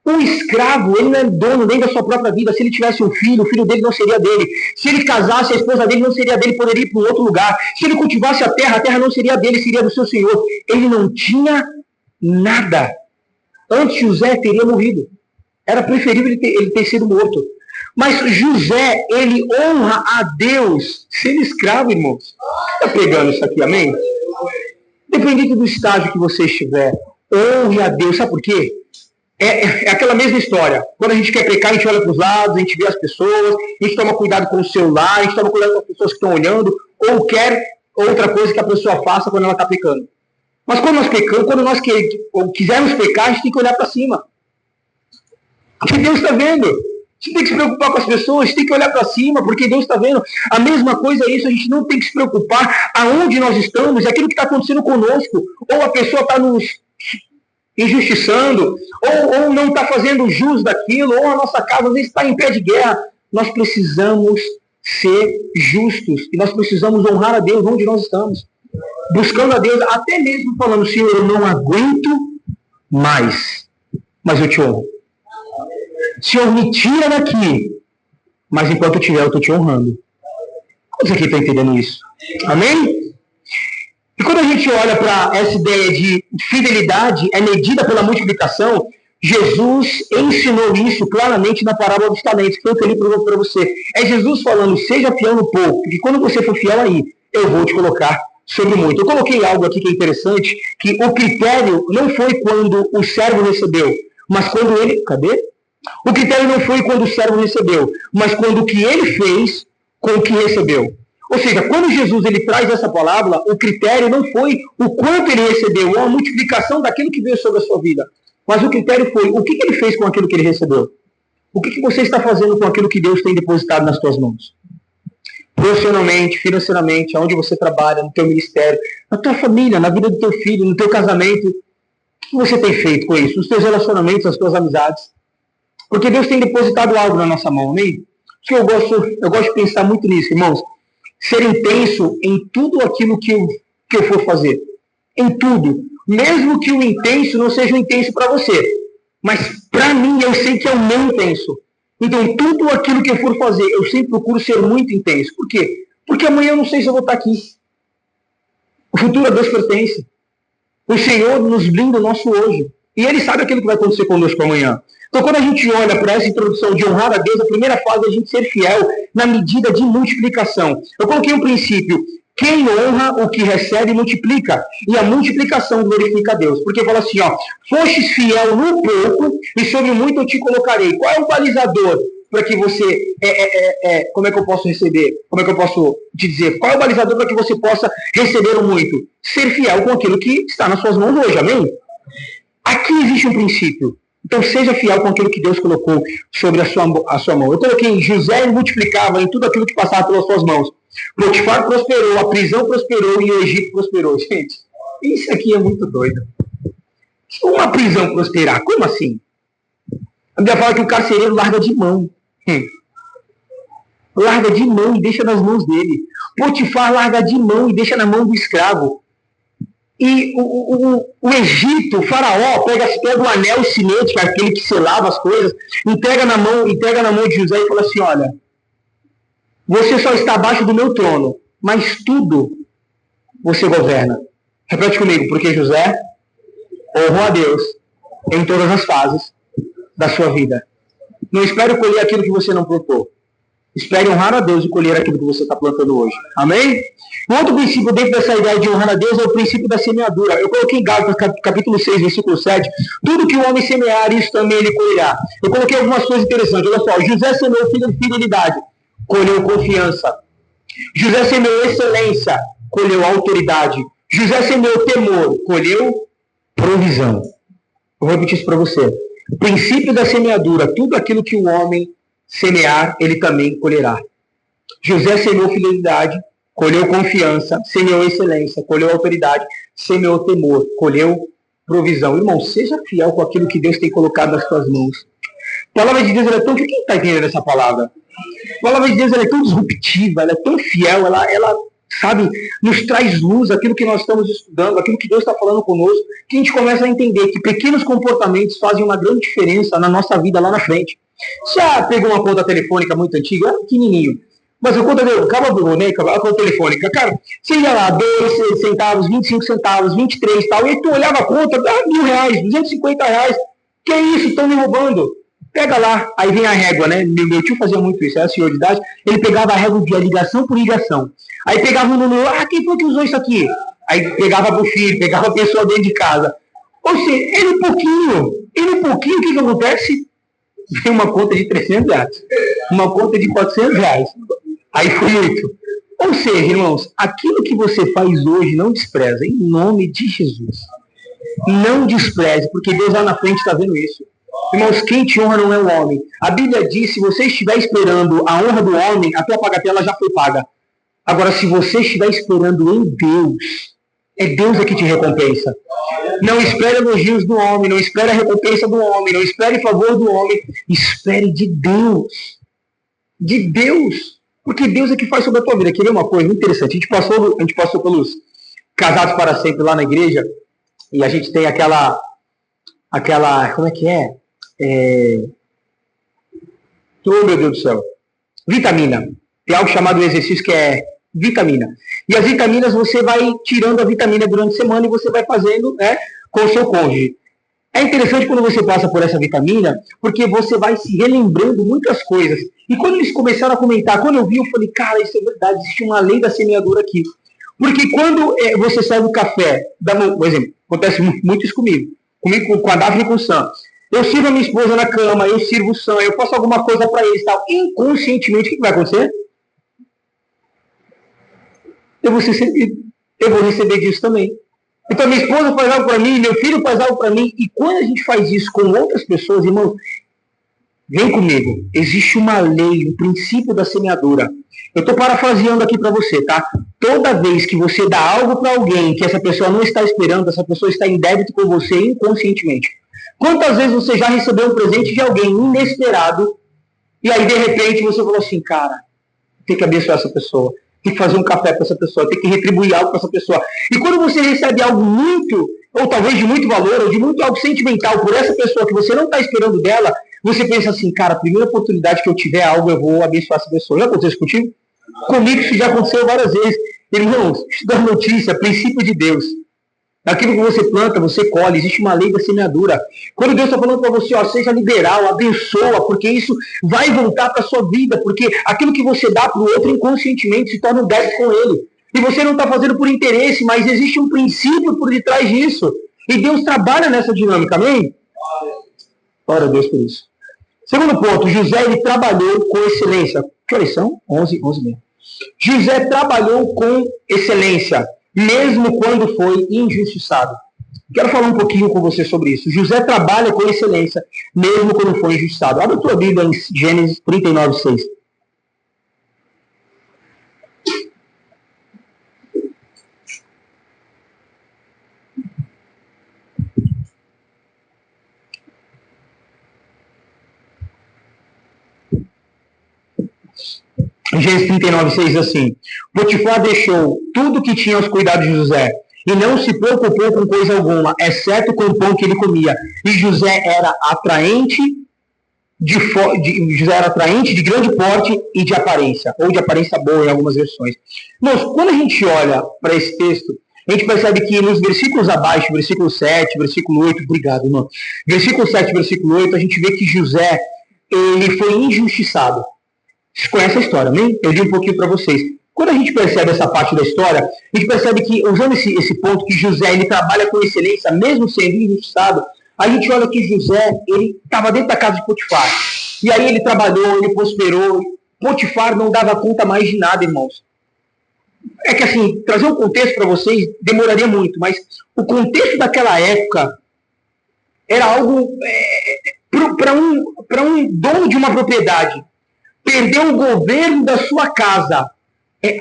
Um escravo, ele não é dono nem da sua própria vida. Se ele tivesse um filho, o filho dele não seria dele. Se ele casasse, a esposa dele não seria dele, poderia ir para um outro lugar. Se ele cultivasse a terra não seria dele, seria do seu senhor. Ele não tinha nada. Antes, José teria morrido. Era preferível ele ter sido morto. Mas José, ele honra a Deus sendo escravo, irmãos. Está pegando isso aqui, amém? Dependendo do estágio que você estiver, honre a Deus. Sabe por quê? É aquela mesma história. Quando a gente quer pecar, a gente olha para os lados, a gente vê as pessoas, a gente toma cuidado com o celular, a gente toma cuidado com as pessoas que estão olhando, ou quer outra coisa que a pessoa faça quando ela está pecando. Mas quando nós pecamos, quando nós quisermos pecar, a gente tem que olhar para cima. Porque Deus está vendo. A gente tem que se preocupar com as pessoas, a gente tem que olhar para cima, porque Deus está vendo. A mesma coisa é isso, a gente não tem que se preocupar aonde nós estamos, é aquilo que está acontecendo conosco. Ou a pessoa está nos injustiçando, ou não está fazendo jus daquilo, ou a nossa casa às vezes está em pé de guerra. Nós precisamos ser justos, e nós precisamos honrar a Deus onde nós estamos. Buscando a Deus, até mesmo falando, Senhor, eu não aguento mais, mas eu te honro. Senhor, me tira daqui, mas enquanto eu estiver, eu estou te honrando. Quantos aqui estão entendendo isso? Amém? E quando a gente olha para essa ideia de fidelidade, é medida pela multiplicação, Jesus ensinou isso claramente na parábola dos talentos, que foi o que ele provou para você. É Jesus falando, seja fiel no pouco, porque quando você for fiel aí, eu vou te colocar sobre muito. Eu coloquei algo aqui que é interessante, que o critério não foi quando o servo recebeu, mas quando ele... Cadê? O critério não foi quando o servo recebeu, mas quando o que ele fez com o que recebeu. Ou seja, quando Jesus ele traz essa palavra, o critério não foi o quanto ele recebeu, ou a multiplicação daquilo que veio sobre a sua vida. Mas o critério foi o que ele fez com aquilo que ele recebeu. O que você está fazendo com aquilo que Deus tem depositado nas suas mãos? Profissionalmente, financeiramente, aonde você trabalha, no teu ministério, na tua família, na vida do teu filho, no teu casamento. O que você tem feito com isso? Nos teus relacionamentos, nas tuas amizades. Porque Deus tem depositado algo na nossa mão, amém? Eu gosto de pensar muito nisso, irmãos. Ser intenso em tudo aquilo que eu for fazer. Em tudo. Mesmo que o intenso não seja o intenso para você. Mas para mim, eu sei que é o meu intenso. Então, tudo aquilo que eu for fazer, eu sempre procuro ser muito intenso. Por quê? Porque amanhã eu não sei se eu vou estar aqui. O futuro a Deus pertence. O Senhor nos blinda o nosso hoje. E ele sabe aquilo que vai acontecer conosco amanhã. Então, quando a gente olha para essa introdução de honrar a Deus, a primeira fase é a gente ser fiel na medida de multiplicação. Eu coloquei um princípio. Quem honra o que recebe, multiplica. E a multiplicação glorifica a Deus. Porque fala assim, ó, fostes fiel no pouco, e sobre muito eu te colocarei. Qual é o balizador para que você, como é que eu posso receber? Como é que eu posso te dizer? Qual é o balizador para que você possa receber o muito? Ser fiel com aquilo que está nas suas mãos hoje, amém? Aqui existe um princípio. Então seja fiel com aquilo que Deus colocou sobre a sua mão. Eu coloquei, José multiplicava em tudo aquilo que passava pelas suas mãos. Potifar prosperou, a prisão prosperou e o Egito prosperou. Gente, isso aqui é muito doido. Uma prisão prosperar, como assim? A Bíblia fala que o carcereiro larga de mão. Larga de mão e deixa nas mãos dele. Potifar larga de mão e deixa na mão do escravo. E o Egito, o faraó, pega o anel cinético, aquele que selava as coisas, entrega na mão de José e fala assim, olha, você só está abaixo do meu trono, mas tudo você governa. Repete comigo, porque José honrou a Deus em todas as fases da sua vida. Não espere colher aquilo que você não plantou. Espere honrar a Deus e colher aquilo que você está plantando hoje. Amém? Um outro princípio dentro dessa ideia de honrar a Deus é o princípio da semeadura. Eu coloquei em Gálatas, capítulo 6, versículo 7. Tudo que o homem semear, isso também ele colherá. Eu coloquei algumas coisas interessantes. Olha só, José semeou fidelidade, colheu confiança. José semeou excelência, colheu autoridade. José semeou temor, colheu provisão. Eu vou repetir isso para você. O princípio da semeadura, tudo aquilo que o homem semear, ele também colherá. José semeou fidelidade, colheu confiança, semeou excelência, colheu autoridade, semeou temor, colheu provisão. Irmão, seja fiel com aquilo que Deus tem colocado nas suas mãos. A palavra de Deus ela é tão... Quem está entendendo essa palavra? A palavra de Deus ela é tão disruptiva, ela é tão fiel, ela sabe, nos traz luz, aquilo que nós estamos estudando, aquilo que Deus está falando conosco, que a gente começa a entender que pequenos comportamentos fazem uma grande diferença na nossa vida lá na frente. Já pegou uma conta telefônica muito antiga, era pequenininho, mas a conta deu, a conta telefônica, cara, você ia lá, 2 centavos, 25 centavos, 23 e tal, e aí tu olhava a conta, R$1.000, R$250, que é isso, estão me roubando. Pega lá, aí vem a régua, né? Meu tio fazia muito isso, era senhor de idade, ele pegava a régua de ligação por ligação. Aí pegava um número, quem foi que usou isso aqui? Aí pegava pro filho, pegava a pessoa dentro de casa. Ou seja, ele um pouquinho, o que acontece? Vem uma conta de R$300, uma conta de R$400. Aí foi muito. Ou seja, irmãos, aquilo que você faz hoje, não despreza, em nome de Jesus. Não despreze, porque Deus lá na frente está vendo isso. Irmãos, quem te honra não é o homem. A Bíblia diz, se você estiver esperando a honra do homem, a tua bagatela já foi paga. Agora, se você estiver esperando em Deus, é Deus que te recompensa. Não espere elogios do homem, não espere a recompensa do homem, não espere favor do homem, espere de Deus. De Deus. Porque Deus é que faz sobre a tua vida. Quer ver uma coisa interessante? A gente passou pelos casados para sempre lá na igreja, e a gente tem aquela como é que é? Oh, meu Deus do céu. Vitamina. Tem algo chamado exercício que é vitamina. E as vitaminas, você vai tirando a vitamina durante a semana e você vai fazendo, né, com o seu cônjuge. É interessante quando você passa por essa vitamina, porque você vai se relembrando muitas coisas. E quando eles começaram a comentar, quando eu vi, eu falei, cara, isso é verdade, existe uma lei da semeadura aqui. Porque quando você serve o café, por exemplo, acontece muito isso comigo com a Daphne e com o Sam. Eu sirvo a minha esposa na cama, eu sirvo o Sam, eu faço alguma coisa para eles e tal. Inconscientemente, o que vai acontecer? Eu vou receber disso também. Então, minha esposa faz algo para mim, meu filho faz algo para mim, e quando a gente faz isso com outras pessoas, irmão, vem comigo. Existe uma lei, um princípio da semeadura. Eu estou parafraseando aqui para você, tá? Toda vez que você dá algo para alguém que essa pessoa não está esperando, essa pessoa está em débito com você inconscientemente. Quantas vezes você já recebeu um presente de alguém inesperado, e aí, de repente, você falou assim, cara, tem que abençoar essa pessoa. Tem que fazer um café para essa pessoa, tem que retribuir algo para essa pessoa. E quando você recebe algo muito, ou talvez de muito valor, ou de muito algo sentimental por essa pessoa que você não está esperando dela, você pensa assim, cara, a primeira oportunidade que eu tiver algo, eu vou abençoar essa pessoa. Já aconteceu isso contigo? Comigo isso já aconteceu várias vezes. Irmãos, estudando notícia, princípio de Deus. Aquilo que você planta, você colhe. Existe uma lei da semeadura. Quando Deus está falando para você, ó, seja liberal, abençoa, porque isso vai voltar para a sua vida, porque aquilo que você dá para o outro inconscientemente se torna um débito com ele. E você não está fazendo por interesse, mas existe um princípio por detrás disso. E Deus trabalha nessa dinâmica, amém? Glória a Deus por isso. Segundo ponto, José, ele trabalhou com excelência. Que horas são? 11 mesmo. José trabalhou com excelência, mesmo quando foi injustiçado. Quero falar um pouquinho com você sobre isso. José trabalha com excelência, mesmo quando foi injustiçado. Abre a tua Bíblia em Gênesis 39:6. Gênesis 39:6 assim: Potifar deixou tudo que tinha aos cuidados de José, e não se preocupou com coisa alguma, exceto com o pão que ele comia. E José era atraente de grande porte e de aparência, ou de aparência boa em algumas versões. Mas quando a gente olha para esse texto, a gente percebe que nos versículos abaixo, versículo 7, versículo 8, obrigado, irmão. Versículo 7, versículo 8, a gente vê que José, ele foi injustiçado. Vocês conhecem a história, né? Eu li um pouquinho para vocês. Quando a gente percebe essa parte da história, a gente percebe que, usando esse ponto, que José, ele trabalha com excelência, mesmo sendo injustiçado, a gente olha que José, ele estava dentro da casa de Potifar. E aí ele trabalhou, ele prosperou. Potifar não dava conta mais de nada, irmãos. É que, assim, trazer um contexto para vocês demoraria muito, mas o contexto daquela época era algo para um dono de uma propriedade. Perdeu o governo da sua casa.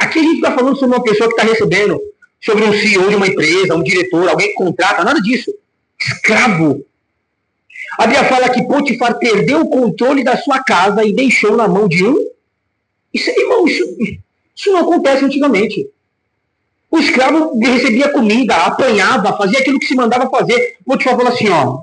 Aqui a gente está falando sobre uma pessoa que está recebendo, sobre um CEO de uma empresa, um diretor, alguém que contrata, nada disso. Escravo. A Bíblia fala que Potifar perdeu o controle da sua casa e deixou na mão de um. Irmão, isso não acontece antigamente. O escravo recebia comida, apanhava, fazia aquilo que se mandava fazer. Potifar falou assim, ó,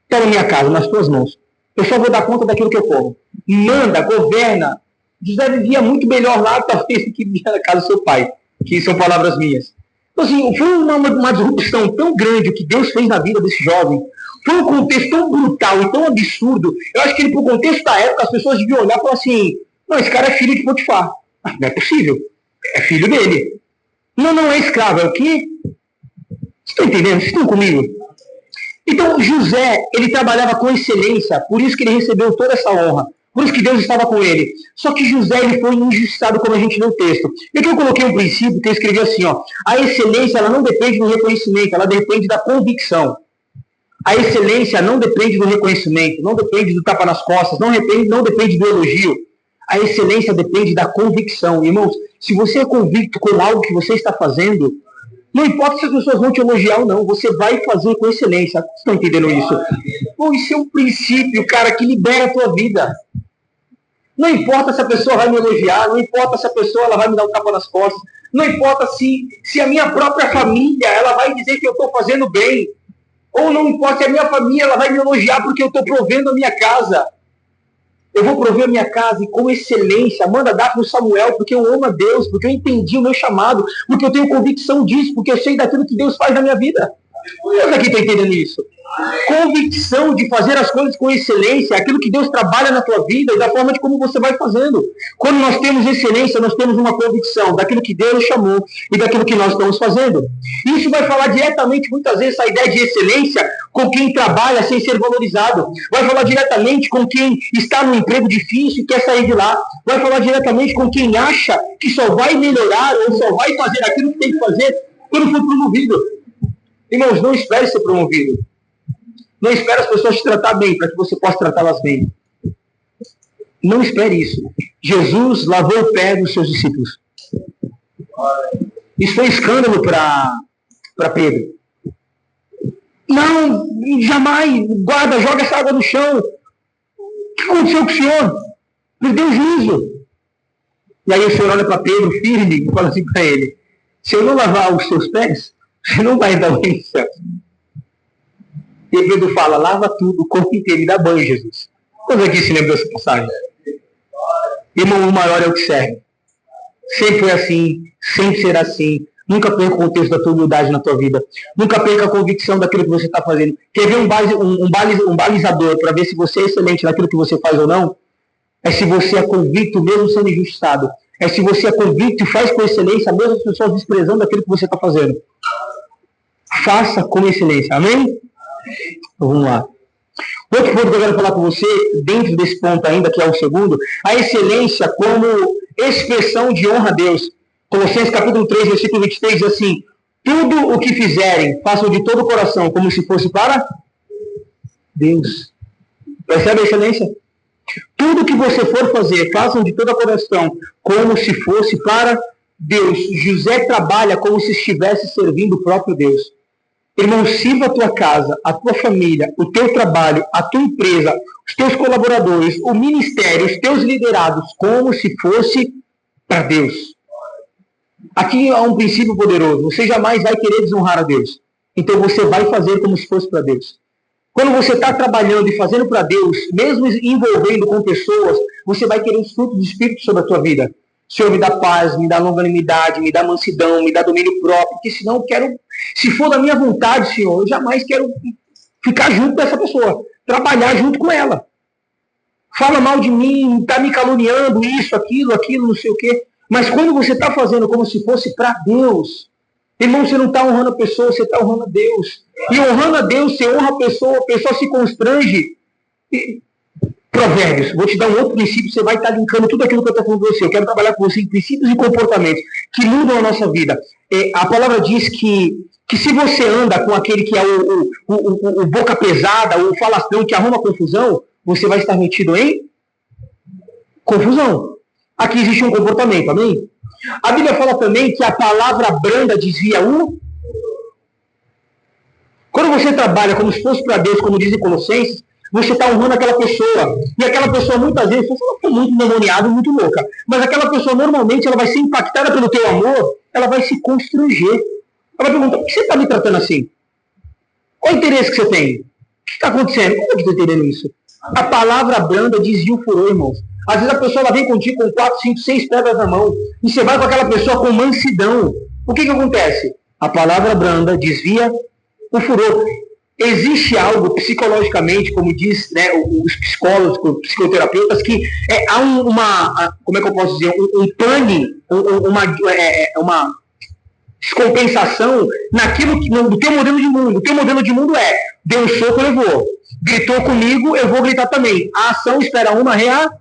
está na minha casa, nas tuas mãos. Eu só vou dar conta daquilo que eu como. Manda, governa. José vivia muito melhor lá, talvez, do que vivia na casa do seu pai. Que são palavras minhas. Então, assim, foi uma disrupção tão grande o que Deus fez na vida desse jovem. Foi um contexto tão brutal e tão absurdo. Eu acho que ele, pro contexto da época, as pessoas deviam olhar e falar assim, não, esse cara é filho de Potifar. Não é possível. É filho dele. Não é escravo. É o quê? Vocês estão entendendo? Vocês estão comigo? Então, José, ele trabalhava com excelência, por isso que ele recebeu toda essa honra, por isso que Deus estava com ele. Só que José, ele foi injustiçado, como a gente lê o texto. E aqui eu coloquei um princípio que eu escrevi assim, ó, a excelência, ela não depende do reconhecimento, ela depende da convicção. A excelência não depende do reconhecimento, não depende do tapa nas costas, não depende do elogio. A excelência depende da convicção. Irmãos, se você é convicto com algo que você está fazendo, não importa se as pessoas vão te elogiar ou não, você vai fazer com excelência. Vocês estão entendendo isso? Bom, isso é um princípio, cara, que libera a tua vida. Não importa se a pessoa vai me elogiar, não importa se a pessoa ela vai me dar um tapa nas costas, não importa se a minha própria família ela vai dizer que eu estou fazendo bem, ou não importa se a minha família ela vai me elogiar porque eu estou provendo a minha casa. Eu vou prover a minha casa e com excelência, manda dar para o Samuel, porque eu amo a Deus, porque eu entendi o meu chamado, porque eu tenho convicção disso, porque eu sei daquilo que Deus faz na minha vida. Deus aqui está entendendo isso. Convicção de fazer as coisas com excelência, aquilo que Deus trabalha na tua vida e da forma de como você vai fazendo. Quando nós temos excelência, nós temos uma convicção daquilo que Deus chamou e daquilo que nós estamos fazendo. Isso vai falar diretamente, muitas vezes, a ideia de excelência com quem trabalha sem ser valorizado. Vai falar diretamente com quem está num emprego difícil e quer sair de lá. Vai falar diretamente com quem acha que só vai melhorar ou só vai fazer aquilo que tem que fazer quando for promovido. Irmãos, não espere ser promovido. Não espere as pessoas te tratar bem, para que você possa tratá-las bem. Não espere isso. Jesus lavou o pé dos seus discípulos. Isso foi escândalo para Pedro. Não, jamais. Guarda, joga essa água no chão. O que aconteceu com o senhor? Perdeu o juízo. E aí o senhor olha para Pedro, firme, e fala assim para ele, se eu não lavar os seus pés, você não vai dar o reino do céu. E Pedro fala, lava tudo, o corpo inteiro, e dá banho, Jesus. Vamos aqui se lembra dessa passagem. Irmão, o maior é o que serve. Sempre foi assim, sempre será assim. Nunca perca o contexto da tua humildade na tua vida. Nunca perca a convicção daquilo que você está fazendo. Quer ver um balizador para ver se você é excelente naquilo que você faz ou não? É se você é convicto mesmo sendo injustiçado. É se você é convicto e faz com excelência, mesmo as pessoas desprezando aquilo que você está fazendo. Faça com excelência. Amém? Então, vamos lá. Outro ponto que eu quero falar com você, dentro desse ponto ainda, que é o segundo, a excelência como expressão de honra a Deus. Colossenses capítulo 3, versículo 23, diz assim: tudo o que fizerem, façam de todo o coração, como se fosse para Deus. Percebe a excelência? Tudo que você for fazer, façam de todo o coração, como se fosse para Deus. José trabalha como se estivesse servindo o próprio Deus. Irmão, sirva a tua casa, a tua família, o teu trabalho, a tua empresa, os teus colaboradores, o ministério, os teus liderados, como se fosse para Deus. Aqui há um princípio poderoso. Você jamais vai querer desonrar a Deus. Então você vai fazer como se fosse para Deus. Quando você está trabalhando e fazendo para Deus, mesmo envolvendo com pessoas, você vai querer os frutos do Espírito sobre a tua vida. Senhor, me dá paz, me dá longanimidade, me dá mansidão, me dá domínio próprio, porque senão eu quero, se for da minha vontade, Senhor, eu jamais quero ficar junto dessa pessoa, trabalhar junto com ela. Fala mal de mim, está me caluniando, isso, aquilo, não sei o quê. Mas quando você está fazendo como se fosse para Deus, irmão, você não está honrando a pessoa, você está honrando a Deus. E honrando a Deus, você honra a pessoa se constrange. Provérbios, vou te dar um outro princípio, você vai estar linkando tudo aquilo que eu estou falando com você. Eu quero trabalhar com você em princípios e comportamentos que mudam a nossa vida. A palavra diz que se você anda com aquele que é o boca pesada, o falastrão que arruma confusão, você vai estar metido em confusão. Aqui existe um comportamento, amém? A Bíblia fala também que a palavra branda desvia o... Quando você trabalha como se fosse para Deus, como diz em Colossenses, você está honrando aquela pessoa. E aquela pessoa, muitas vezes, você não foi muito demoniada, muito louca. Mas aquela pessoa, normalmente, ela vai ser impactada pelo teu amor, ela vai se constranger. Ela vai perguntar, por que você está me tratando assim? Qual é o interesse que você tem? O que está acontecendo? Como é que eu estou entendendo isso? A palavra branda desvia o furor, irmãos. Às vezes a pessoa ela vem contigo com 4, 5, 6 pedras na mão. E você vai com aquela pessoa com mansidão. O que acontece? A palavra branda desvia o furor. Existe algo psicologicamente, como diz, né, os psicólogos, os psicoterapeutas, que há como é que eu posso dizer, um pane, uma descompensação naquilo que, no teu modelo de mundo. O teu modelo de mundo é, deu um soco, eu vou. Gritou comigo, eu vou gritar também. A ação espera uma reação.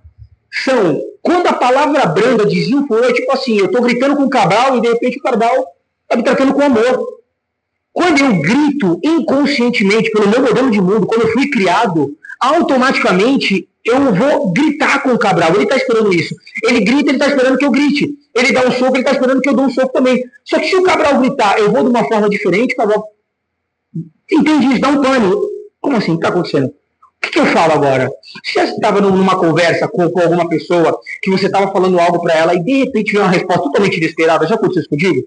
Quando a palavra branda desvia o furor, tipo assim, eu estou gritando com o Cabral e de repente o Cabral está me tratando com amor. Quando eu grito inconscientemente pelo meu modelo de mundo, quando eu fui criado, automaticamente eu vou gritar com o Cabral. Ele está esperando isso. Ele grita, ele está esperando que eu grite. Ele dá um soco, ele está esperando que eu dê um soco também. Só que se o Cabral gritar, eu vou de uma forma diferente, o Cabral... Entende isso? Dá um pânico. Como assim? O que está acontecendo? O que eu falo agora? Se você estava numa conversa com alguma pessoa, que você estava falando algo para ela e de repente veio uma resposta totalmente inesperada, já aconteceu isso contigo?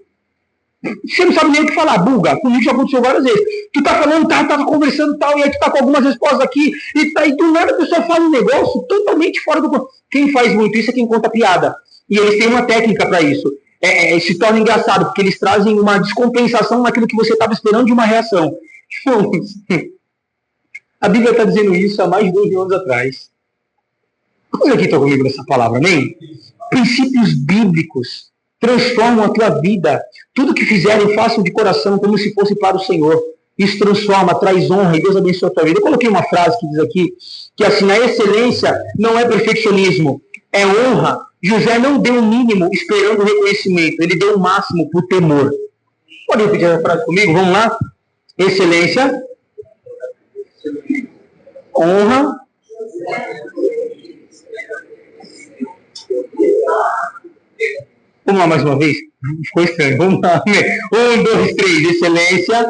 Você não sabe nem o que falar, buga. Comigo já aconteceu várias vezes. Tu tá falando, tava conversando tal, e aí tu tá com algumas respostas aqui, e do nada a pessoa fala um negócio totalmente fora do... Quem faz muito isso é quem conta piada. E eles têm uma técnica para isso. Se torna engraçado, porque eles trazem uma descompensação naquilo que você estava esperando de uma reação. A Bíblia está dizendo isso há mais de 2 anos atrás. Olha aqui, está comigo nessa palavra, amém? Princípios bíblicos transformam a tua vida. Tudo que fizerem, façam de coração, como se fosse para o Senhor. Isso transforma, traz honra, e Deus abençoa a tua vida. Eu coloquei uma frase que diz aqui, que assim, a excelência não é perfeccionismo, é honra. José não deu o mínimo esperando o reconhecimento, ele deu o máximo por temor. Pode repetir essa frase comigo? Vamos lá? Excelência, honra, vamos lá mais uma vez? Ficou estranho. Vamos lá. 1, 2, 3. Excelência.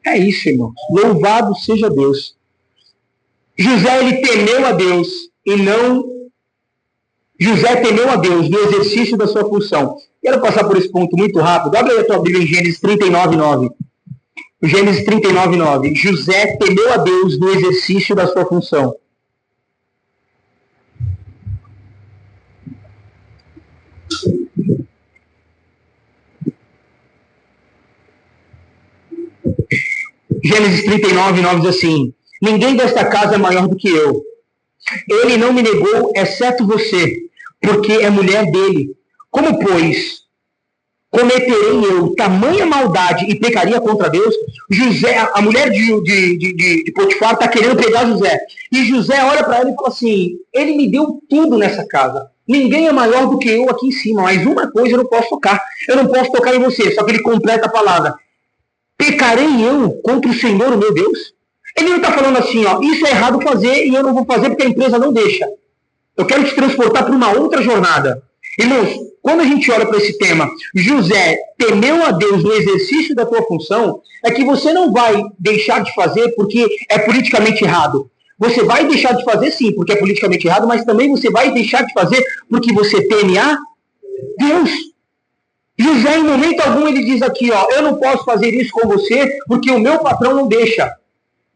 É isso, irmão. Louvado seja Deus. José, ele temeu a Deus e não... José temeu a Deus no exercício da sua função. Quero passar por esse ponto muito rápido. Abre aí a tua Bíblia em Gênesis 39:9. Gênesis 39, 9. José temeu a Deus no exercício da sua função. Gênesis 39, 9 diz assim: ninguém desta casa é maior do que eu. Ele não me negou, exceto você, porque é mulher dele. Como, pois, cometerei eu tamanha maldade e pecaria contra Deus? José, a mulher de Potifar está querendo pegar José. E José olha para ele e fala assim: ele me deu tudo nessa casa. Ninguém é maior do que eu aqui em cima, mas uma coisa eu não posso tocar. Eu não posso tocar em você. Só que ele completa a palavra: pecarei eu contra o Senhor, o meu Deus? Ele não está falando assim, ó, isso é errado fazer e eu não vou fazer porque a empresa não deixa. Eu quero te transportar para uma outra jornada. Irmãos, quando a gente olha para esse tema, José temeu a Deus no exercício da tua função, é que você não vai deixar de fazer porque é politicamente errado. Você vai deixar de fazer sim, porque é politicamente errado, mas também você vai deixar de fazer porque você teme a Deus. José, em momento algum, ele diz aqui, ó, eu não posso fazer isso com você porque o meu patrão não deixa.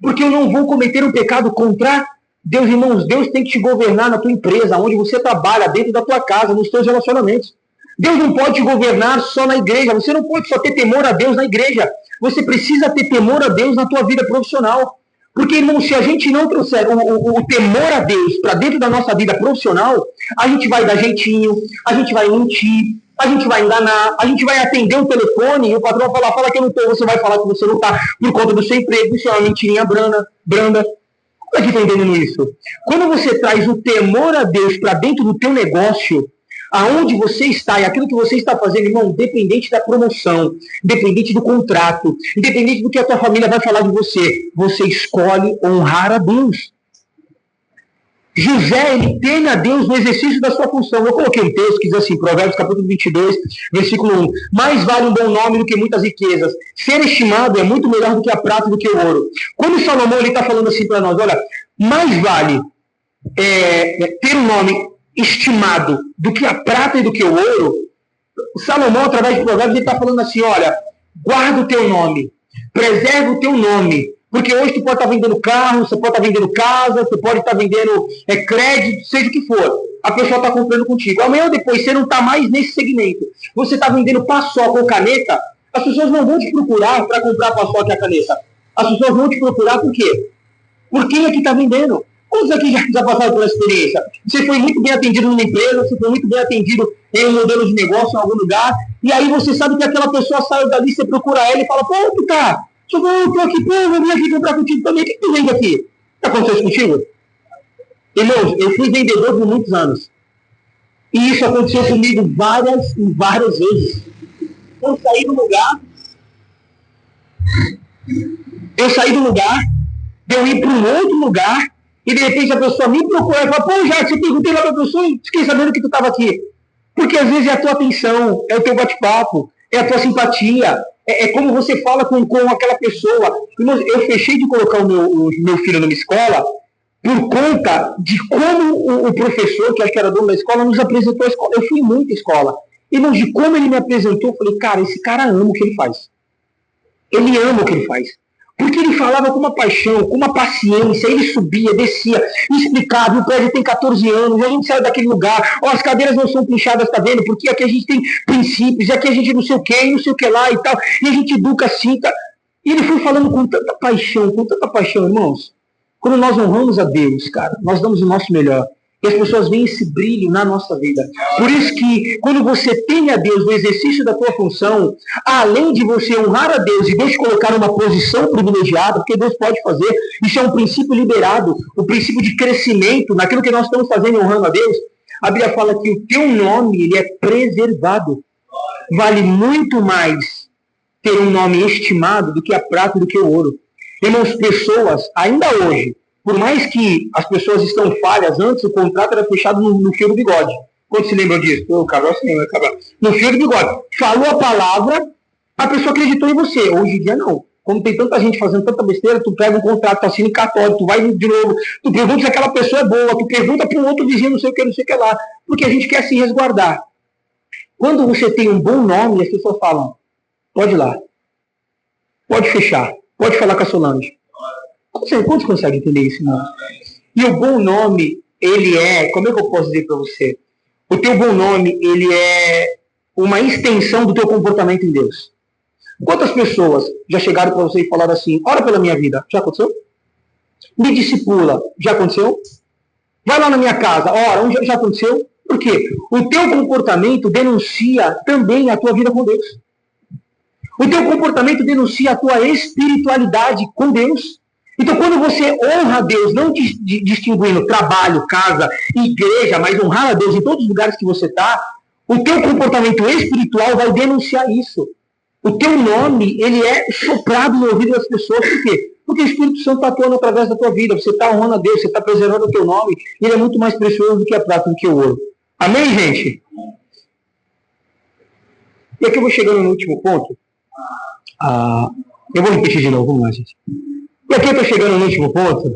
Porque eu não vou cometer um pecado contra Deus, irmãos. Deus tem que te governar na tua empresa, onde você trabalha, dentro da tua casa, nos teus relacionamentos. Deus não pode te governar só na igreja. Você não pode só ter temor a Deus na igreja. Você precisa ter temor a Deus na tua vida profissional. Porque, irmão, se a gente não trouxer o temor a Deus para dentro da nossa vida profissional, a gente vai dar jeitinho, a gente vai mentir, a gente vai enganar, a gente vai atender o telefone e o patrão vai falar, fala que eu não estou, você vai falar que você não está por conta do seu emprego, isso é uma mentirinha branda. Como é que está entendendo isso? Quando você traz o temor a Deus para dentro do teu negócio, aonde você está e aquilo que você está fazendo, irmão, independente da promoção, independente do contrato, independente do que a tua família vai falar de você, você escolhe honrar a Deus. José, ele teme a Deus no exercício da sua função. Eu coloquei um texto que diz assim, Provérbios capítulo 22, versículo 1. Mais vale um bom nome do que muitas riquezas. Ser estimado é muito melhor do que a prata e do que o ouro. Quando Salomão está falando assim para nós, olha, mais vale ter um nome estimado do que a prata e do que o ouro. Salomão, através de Provérbios, ele está falando assim, olha, guarda o teu nome, preserva o teu nome. Porque hoje tu pode estar vendendo carro, você pode estar vendendo casa, você pode estar vendendo crédito, seja o que for. A pessoa está comprando contigo. Amanhã ou depois você não está mais nesse segmento. Você está vendendo paçoca ou caneta, as pessoas não vão te procurar para comprar a paçoca e a caneta. As pessoas vão te procurar por quê? Por quem é que está vendendo? Quantos aqui já passaram por essa experiência? Você foi muito bem atendido numa empresa, você foi muito bem atendido em um modelo de negócio em algum lugar, e aí você sabe que aquela pessoa saiu dali, você procura ela e fala, pô, tu tá? Eu tô aqui, pô, eu vim aqui comprar contigo também. O que tu vende aqui? Tá acontecendo contigo? Irmãos, eu fui vendedor por muitos anos. E isso aconteceu comigo várias e várias vezes. Eu saí do lugar, eu ir para um outro lugar, e de repente a pessoa me procura e fala, pô, já, você perguntei lá para a pessoa e fiquei sabendo que tu estava aqui. Porque às vezes é a tua atenção, é o teu bate-papo, é a tua simpatia, é como você fala com aquela pessoa. Eu fechei de colocar o meu filho numa escola por conta de como o professor, que acho que era dono da escola, nos apresentou a escola. Eu fui em muita escola. Irmãos, de como ele me apresentou, eu falei, cara, esse cara ama o que ele faz. Ele ama o que ele faz. Porque ele falava com uma paixão, com uma paciência, ele subia, descia, explicava, o prédio tem 14 anos, a gente saiu daquele lugar, ó, as cadeiras não são pinchadas, tá vendo? Porque aqui a gente tem princípios, aqui a gente não sei o que, não sei o que lá e tal, e a gente educa assim, tá? E ele foi falando com tanta paixão, irmãos. Quando nós honramos a Deus, cara, nós damos o nosso melhor. E as pessoas veem esse brilho na nossa vida. Por isso que, quando você teme a Deus no exercício da tua função, além de você honrar a Deus e Deus te colocar numa posição privilegiada, porque Deus pode fazer, isso é um princípio liberado, o princípio de crescimento, naquilo que nós estamos fazendo e honrando a Deus. A Bíblia fala que o teu nome ele é preservado. Vale muito mais ter um nome estimado do que a prata e do que o ouro. Irmãos, pessoas, ainda hoje, por mais que as pessoas estão falhas, antes o contrato era fechado no fio do bigode. Quando se lembram disso? O Cabral se lembra, Cabral. No fio do bigode. Falou a palavra, a pessoa acreditou em você. Hoje em dia, não. Como tem tanta gente fazendo tanta besteira, tu pega um contrato, tu assina em cartório, tu vai de novo, tu pergunta se aquela pessoa é boa, tu pergunta para um outro vizinho, não sei o que lá. Porque a gente quer se resguardar. Quando você tem um bom nome, as pessoas falam, pode ir lá. Pode fechar. Pode falar com a Solange. Quantos conseguem entender isso, irmão? E o bom nome, ele é... Como é que eu posso dizer para você? O teu bom nome, ele é uma extensão do teu comportamento em Deus. Quantas pessoas já chegaram para você e falaram assim, ora pela minha vida? Já aconteceu? Me discipula. Já aconteceu? Vai lá na minha casa. Ora, já aconteceu? Por quê? O teu comportamento denuncia também a tua vida com Deus. O teu comportamento denuncia a tua espiritualidade com Deus. Então, quando você honra a Deus, não distinguindo trabalho, casa, igreja, mas honrar a Deus em todos os lugares que você está, o teu comportamento espiritual vai denunciar isso. O teu nome, ele é soprado no ouvido das pessoas. Por quê? Porque o Espírito Santo está atuando através da tua vida. Você está honrando a Deus, você está preservando o teu nome. Ele é muito mais precioso do que a prata, do que o ouro. Amém, gente? E aqui eu vou chegando no último ponto. Eu vou repetir de novo, vamos lá, gente. E aqui eu estou chegando no último ponto.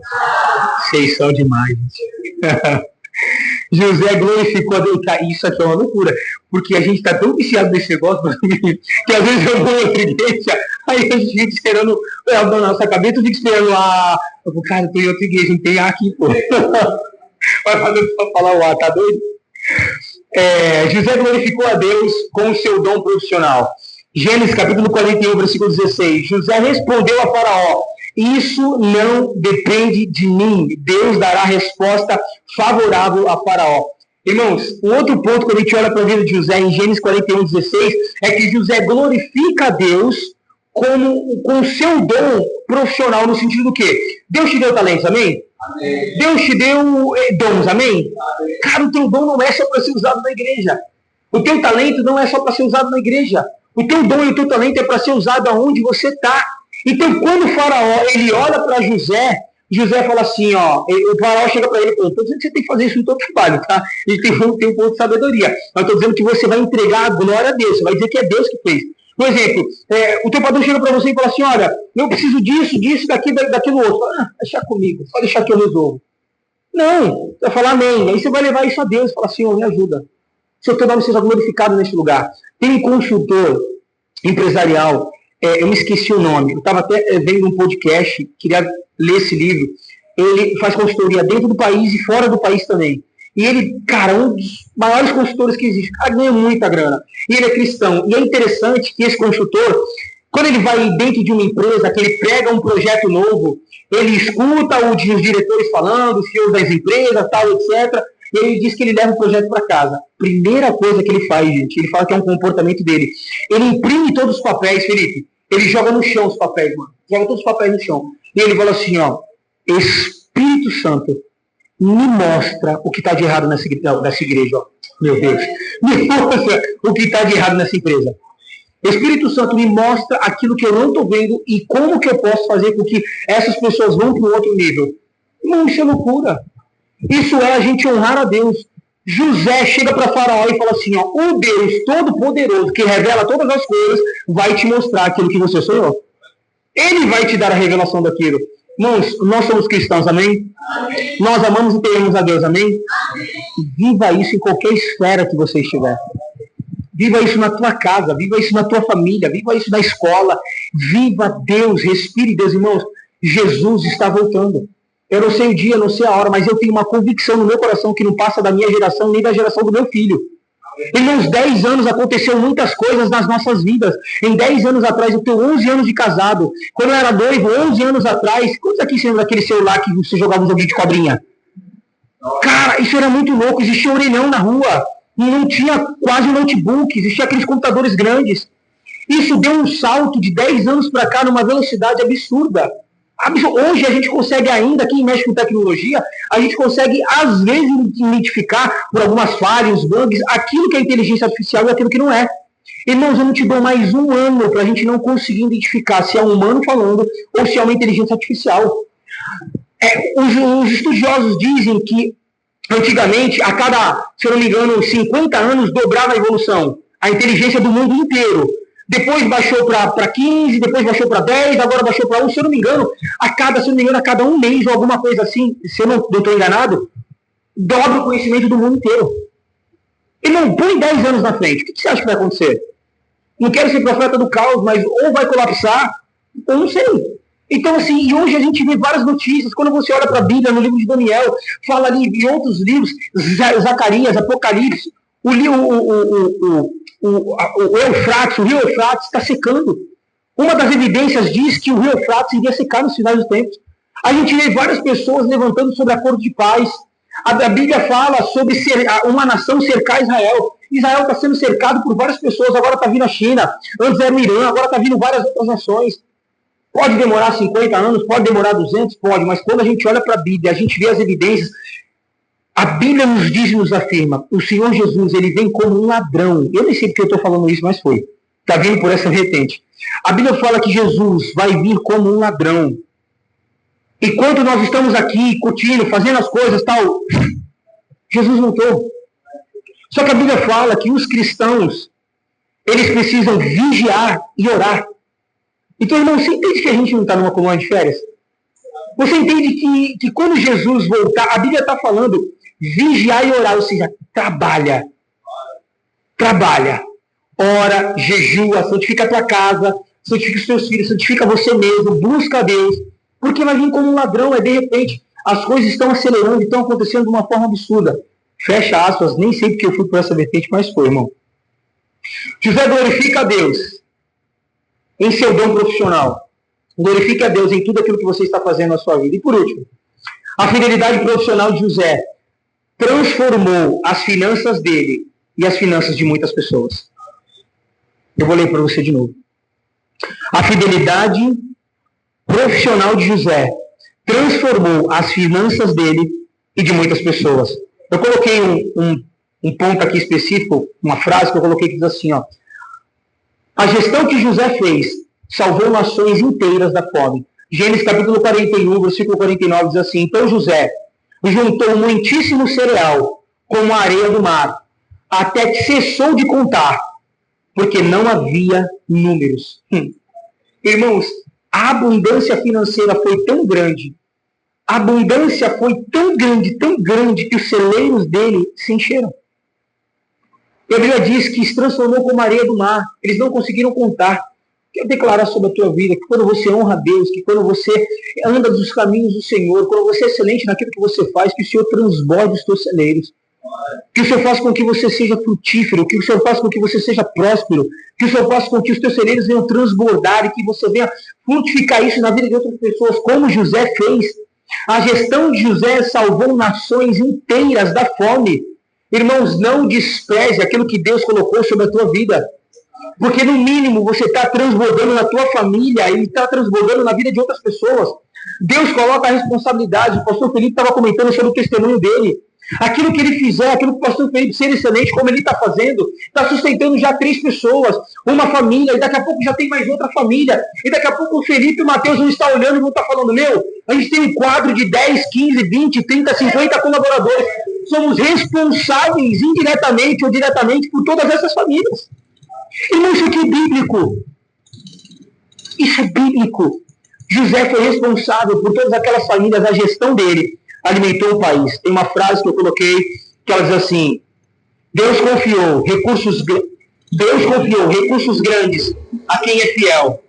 Vocês são demais, gente. José glorificou a Deus. Isso aqui é uma loucura. Porque a gente está tão viciado nesse negócio que às vezes eu vou em outra igreja, aí a gente fica esperando na nossa cabeça, eu fico esperando eu vou, cara, eu estou em outra igreja, não tem aqui, pô. Vai fazer só falar o tá doido? José glorificou a Deus com o seu dom profissional. Gênesis capítulo 41, versículo 16. José respondeu a Faraó: isso não depende de mim. Deus dará resposta favorável a Faraó. Irmãos, um outro ponto que a gente olha para a vida de José em Gênesis 41, 16 é que José glorifica a Deus com o seu dom profissional, no sentido do quê? Deus te deu talentos, amém? Amém. Deus te deu dons, amém? Amém? Cara, o teu dom não é só para ser usado na igreja. O teu talento não é só para ser usado na igreja. O teu dom e o teu talento é para ser usado aonde você está. Então, quando o Faraó ele olha para José, José fala assim, o Faraó chega para ele e fala, estou dizendo que você tem que fazer isso em todo trabalho, tá? A gente tem um ponto de sabedoria. Mas estou dizendo que você vai entregar a glória a Deus, você vai dizer que é Deus que fez. Por exemplo, o teu patrão chega para você e fala assim, olha, eu preciso disso, daquilo outro. Deixa comigo, só deixar que eu resolvo. Não, você vai falar amém. Aí você vai levar isso a Deus e falar, Senhor, me ajuda. Se o teu nome seja glorificado nesse lugar. Tem um consultor empresarial, eu me esqueci o nome, eu estava até vendo um podcast, queria ler esse livro. Ele faz consultoria dentro do país e fora do país também. E ele, cara, um dos maiores consultores que existe. Cara, ganha muita grana. E ele é cristão. E é interessante que esse consultor, quando ele vai dentro de uma empresa, que ele prega um projeto novo, ele escuta os diretores falando, os CEOs das empresas, tal, etc. E ele diz que ele leva o projeto para casa. Primeira coisa que ele faz, gente, ele fala que é um comportamento dele. Ele imprime todos os papéis, Felipe. Ele joga no chão os papéis, mano. Joga todos os papéis no chão. E ele fala assim, Espírito Santo, me mostra o que está de errado nessa igreja. Ó. Meu Deus. Me mostra o que está de errado nessa empresa. Espírito Santo, me mostra aquilo que eu não estou vendo e como que eu posso fazer com que essas pessoas vão para um outro nível. Não, isso é loucura. Isso é a gente honrar a Deus. José chega para Faraó e fala assim, o Deus Todo-Poderoso, que revela todas as coisas, vai te mostrar aquilo que você sonhou. Ele vai te dar a revelação daquilo. Irmãos, nós somos cristãos, amém? Amém. Nós amamos e tememos a Deus, amém? Amém? Viva isso em qualquer esfera que você estiver. Viva isso na tua casa, viva isso na tua família, viva isso na escola. Viva Deus, respire Deus, irmãos. Jesus está voltando. Eu não sei o dia, não sei a hora, mas eu tenho uma convicção no meu coração que não passa da minha geração nem da geração do meu filho. Em uns 10 anos aconteceram muitas coisas nas nossas vidas. Em 10 anos atrás, eu tenho 11 anos de casado. Quando eu era noivo, 11 anos atrás, quantos aqui se lembram daquele celular que você jogava um joguinho de cobrinha? Cara, isso era muito louco. Existia orelhão na rua. Não tinha quase notebook. Existia aqueles computadores grandes. Isso deu um salto de 10 anos para cá numa velocidade absurda. Hoje a gente consegue ainda, quem mexe com tecnologia, a gente consegue às vezes identificar por algumas falhas, bugs, aquilo que é inteligência artificial e aquilo que não é. Irmãos, eu não te dou mais um ano para a gente não conseguir identificar se é um humano falando ou se é uma inteligência artificial. Os estudiosos dizem que antigamente, a cada, se eu não me engano, 50 anos dobrava a evolução, a inteligência do mundo inteiro. Depois baixou para 15, depois baixou para 10, agora baixou para 1, se eu não me engano, a cada um mês ou alguma coisa assim, se eu não estou enganado, dobra o conhecimento do mundo inteiro. E não põe 10 anos na frente. O que você acha que vai acontecer? Não quero ser profeta do caos, mas ou vai colapsar, Eu não sei. Então, assim, e hoje a gente vê várias notícias. Quando você olha para a Bíblia, no livro de Daniel, fala ali em outros livros, Zacarias, Apocalipse, o Eufrates, o rio Eufrates está secando. Uma das evidências diz que o rio Eufrates iria secar nos finais dos tempos. A gente vê várias pessoas levantando sobre acordo de paz. A Bíblia fala sobre uma nação cercar Israel. Israel está sendo cercado por várias pessoas. Agora está vindo a China. Antes era o Irã. Agora está vindo várias outras nações. Pode demorar 50 anos, pode demorar 200, pode. Mas quando a gente olha para a Bíblia, a gente vê as evidências. A Bíblia nos diz e nos afirma. O Senhor Jesus, ele vem como um ladrão. Eu nem sei porque eu estou falando isso, mas foi. Está vindo por essa vertente. A Bíblia fala que Jesus vai vir como um ladrão. E quando nós estamos aqui curtindo, fazendo as coisas, tal, Jesus voltou. Só que a Bíblia fala que os cristãos, eles precisam vigiar e orar. Então, irmão, você entende que a gente não está numa colônia de férias? Você entende que quando Jesus voltar, a Bíblia está falando vigiar e orar, ou seja, trabalha. Trabalha. Ora, jejua, santifica a tua casa, santifica os teus filhos, santifica você mesmo, busca a Deus. Porque vai vir como um ladrão, de repente, as coisas estão acelerando, estão acontecendo de uma forma absurda. Fecha aspas, nem sei porque eu fui por essa vertente, mas foi, irmão. José glorifica a Deus em seu dom profissional. Glorifique a Deus em tudo aquilo que você está fazendo na sua vida. E por último, a fidelidade profissional de José transformou as finanças dele e as finanças de muitas pessoas. Eu vou ler para você de novo. A fidelidade profissional de José transformou as finanças dele e de muitas pessoas. Eu coloquei um ponto aqui específico, uma frase que eu coloquei que diz assim, ó. A gestão que José fez salvou nações inteiras da fome. Gênesis capítulo 41, versículo 49 diz assim, então José juntou muitíssimo cereal com a areia do mar, até que cessou de contar, porque não havia números. Irmãos, a abundância financeira foi tão grande, a abundância foi tão grande, que os celeiros dele se encheram. A Bíblia diz que se transformou como a areia do mar. Eles não conseguiram contar. Quero declarar sobre a tua vida que quando você honra a Deus, que quando você anda dos caminhos do Senhor, quando você é excelente naquilo que você faz, que o Senhor transborde os teus celeiros. Que o Senhor faça com que você seja frutífero, que o Senhor faça com que você seja próspero, que o Senhor faça com que os teus celeiros venham transbordar e que você venha frutificar isso na vida de outras pessoas, como José fez. A gestão de José salvou nações inteiras da fome. Irmãos, não despreze aquilo que Deus colocou sobre a tua vida. Porque, no mínimo, você está transbordando na tua família e está transbordando na vida de outras pessoas. Deus coloca a responsabilidade. O pastor Felipe estava comentando sobre o testemunho dele. Aquilo que ele fizer, aquilo que o pastor Felipe ser excelente, como ele está fazendo, está sustentando já 3 pessoas, uma família, e daqui a pouco já tem mais outra família. E daqui a pouco o Felipe e o Mateus não estão olhando e vão estar falando, a gente tem um quadro de 10, 15, 20, 30, 50 colaboradores. Somos responsáveis, indiretamente ou diretamente, por todas essas famílias. Irmão, isso aqui é bíblico. Isso é bíblico. José foi responsável por todas aquelas famílias, a gestão dele alimentou o país. Tem uma frase que eu coloquei, que ela diz assim, Deus confiou recursos grandes a quem é fiel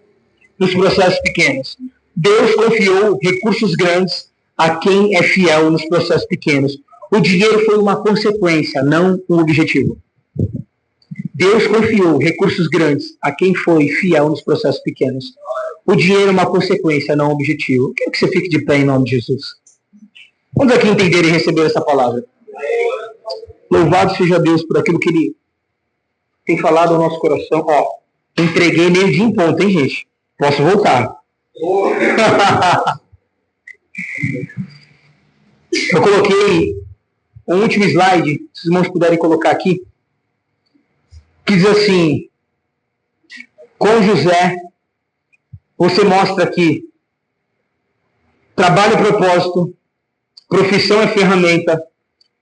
nos processos pequenos. Deus confiou recursos grandes a quem é fiel nos processos pequenos. O dinheiro foi uma consequência, não um objetivo. Deus confiou recursos grandes a quem foi fiel nos processos pequenos. O dinheiro é uma consequência, não um objetivo. Eu quero que você fique de pé em nome de Jesus. Vamos aqui entender e receber essa palavra. Louvado seja Deus por aquilo que Ele tem falado ao nosso coração. Ó, entreguei meio-dia em ponto, hein, gente? Posso voltar. Eu coloquei um último slide, se os irmãos puderem colocar aqui, que diz assim, com José, você mostra que trabalho é propósito, profissão é ferramenta,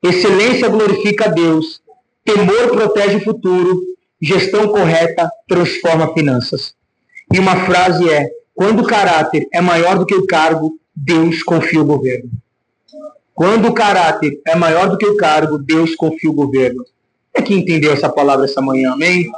excelência glorifica a Deus, temor protege o futuro, gestão correta transforma finanças. E uma frase é, quando o caráter é maior do que o cargo, Deus confia o governo. Quando o caráter é maior do que o cargo, Deus confia o governo. É que entendeu essa palavra essa manhã, amém?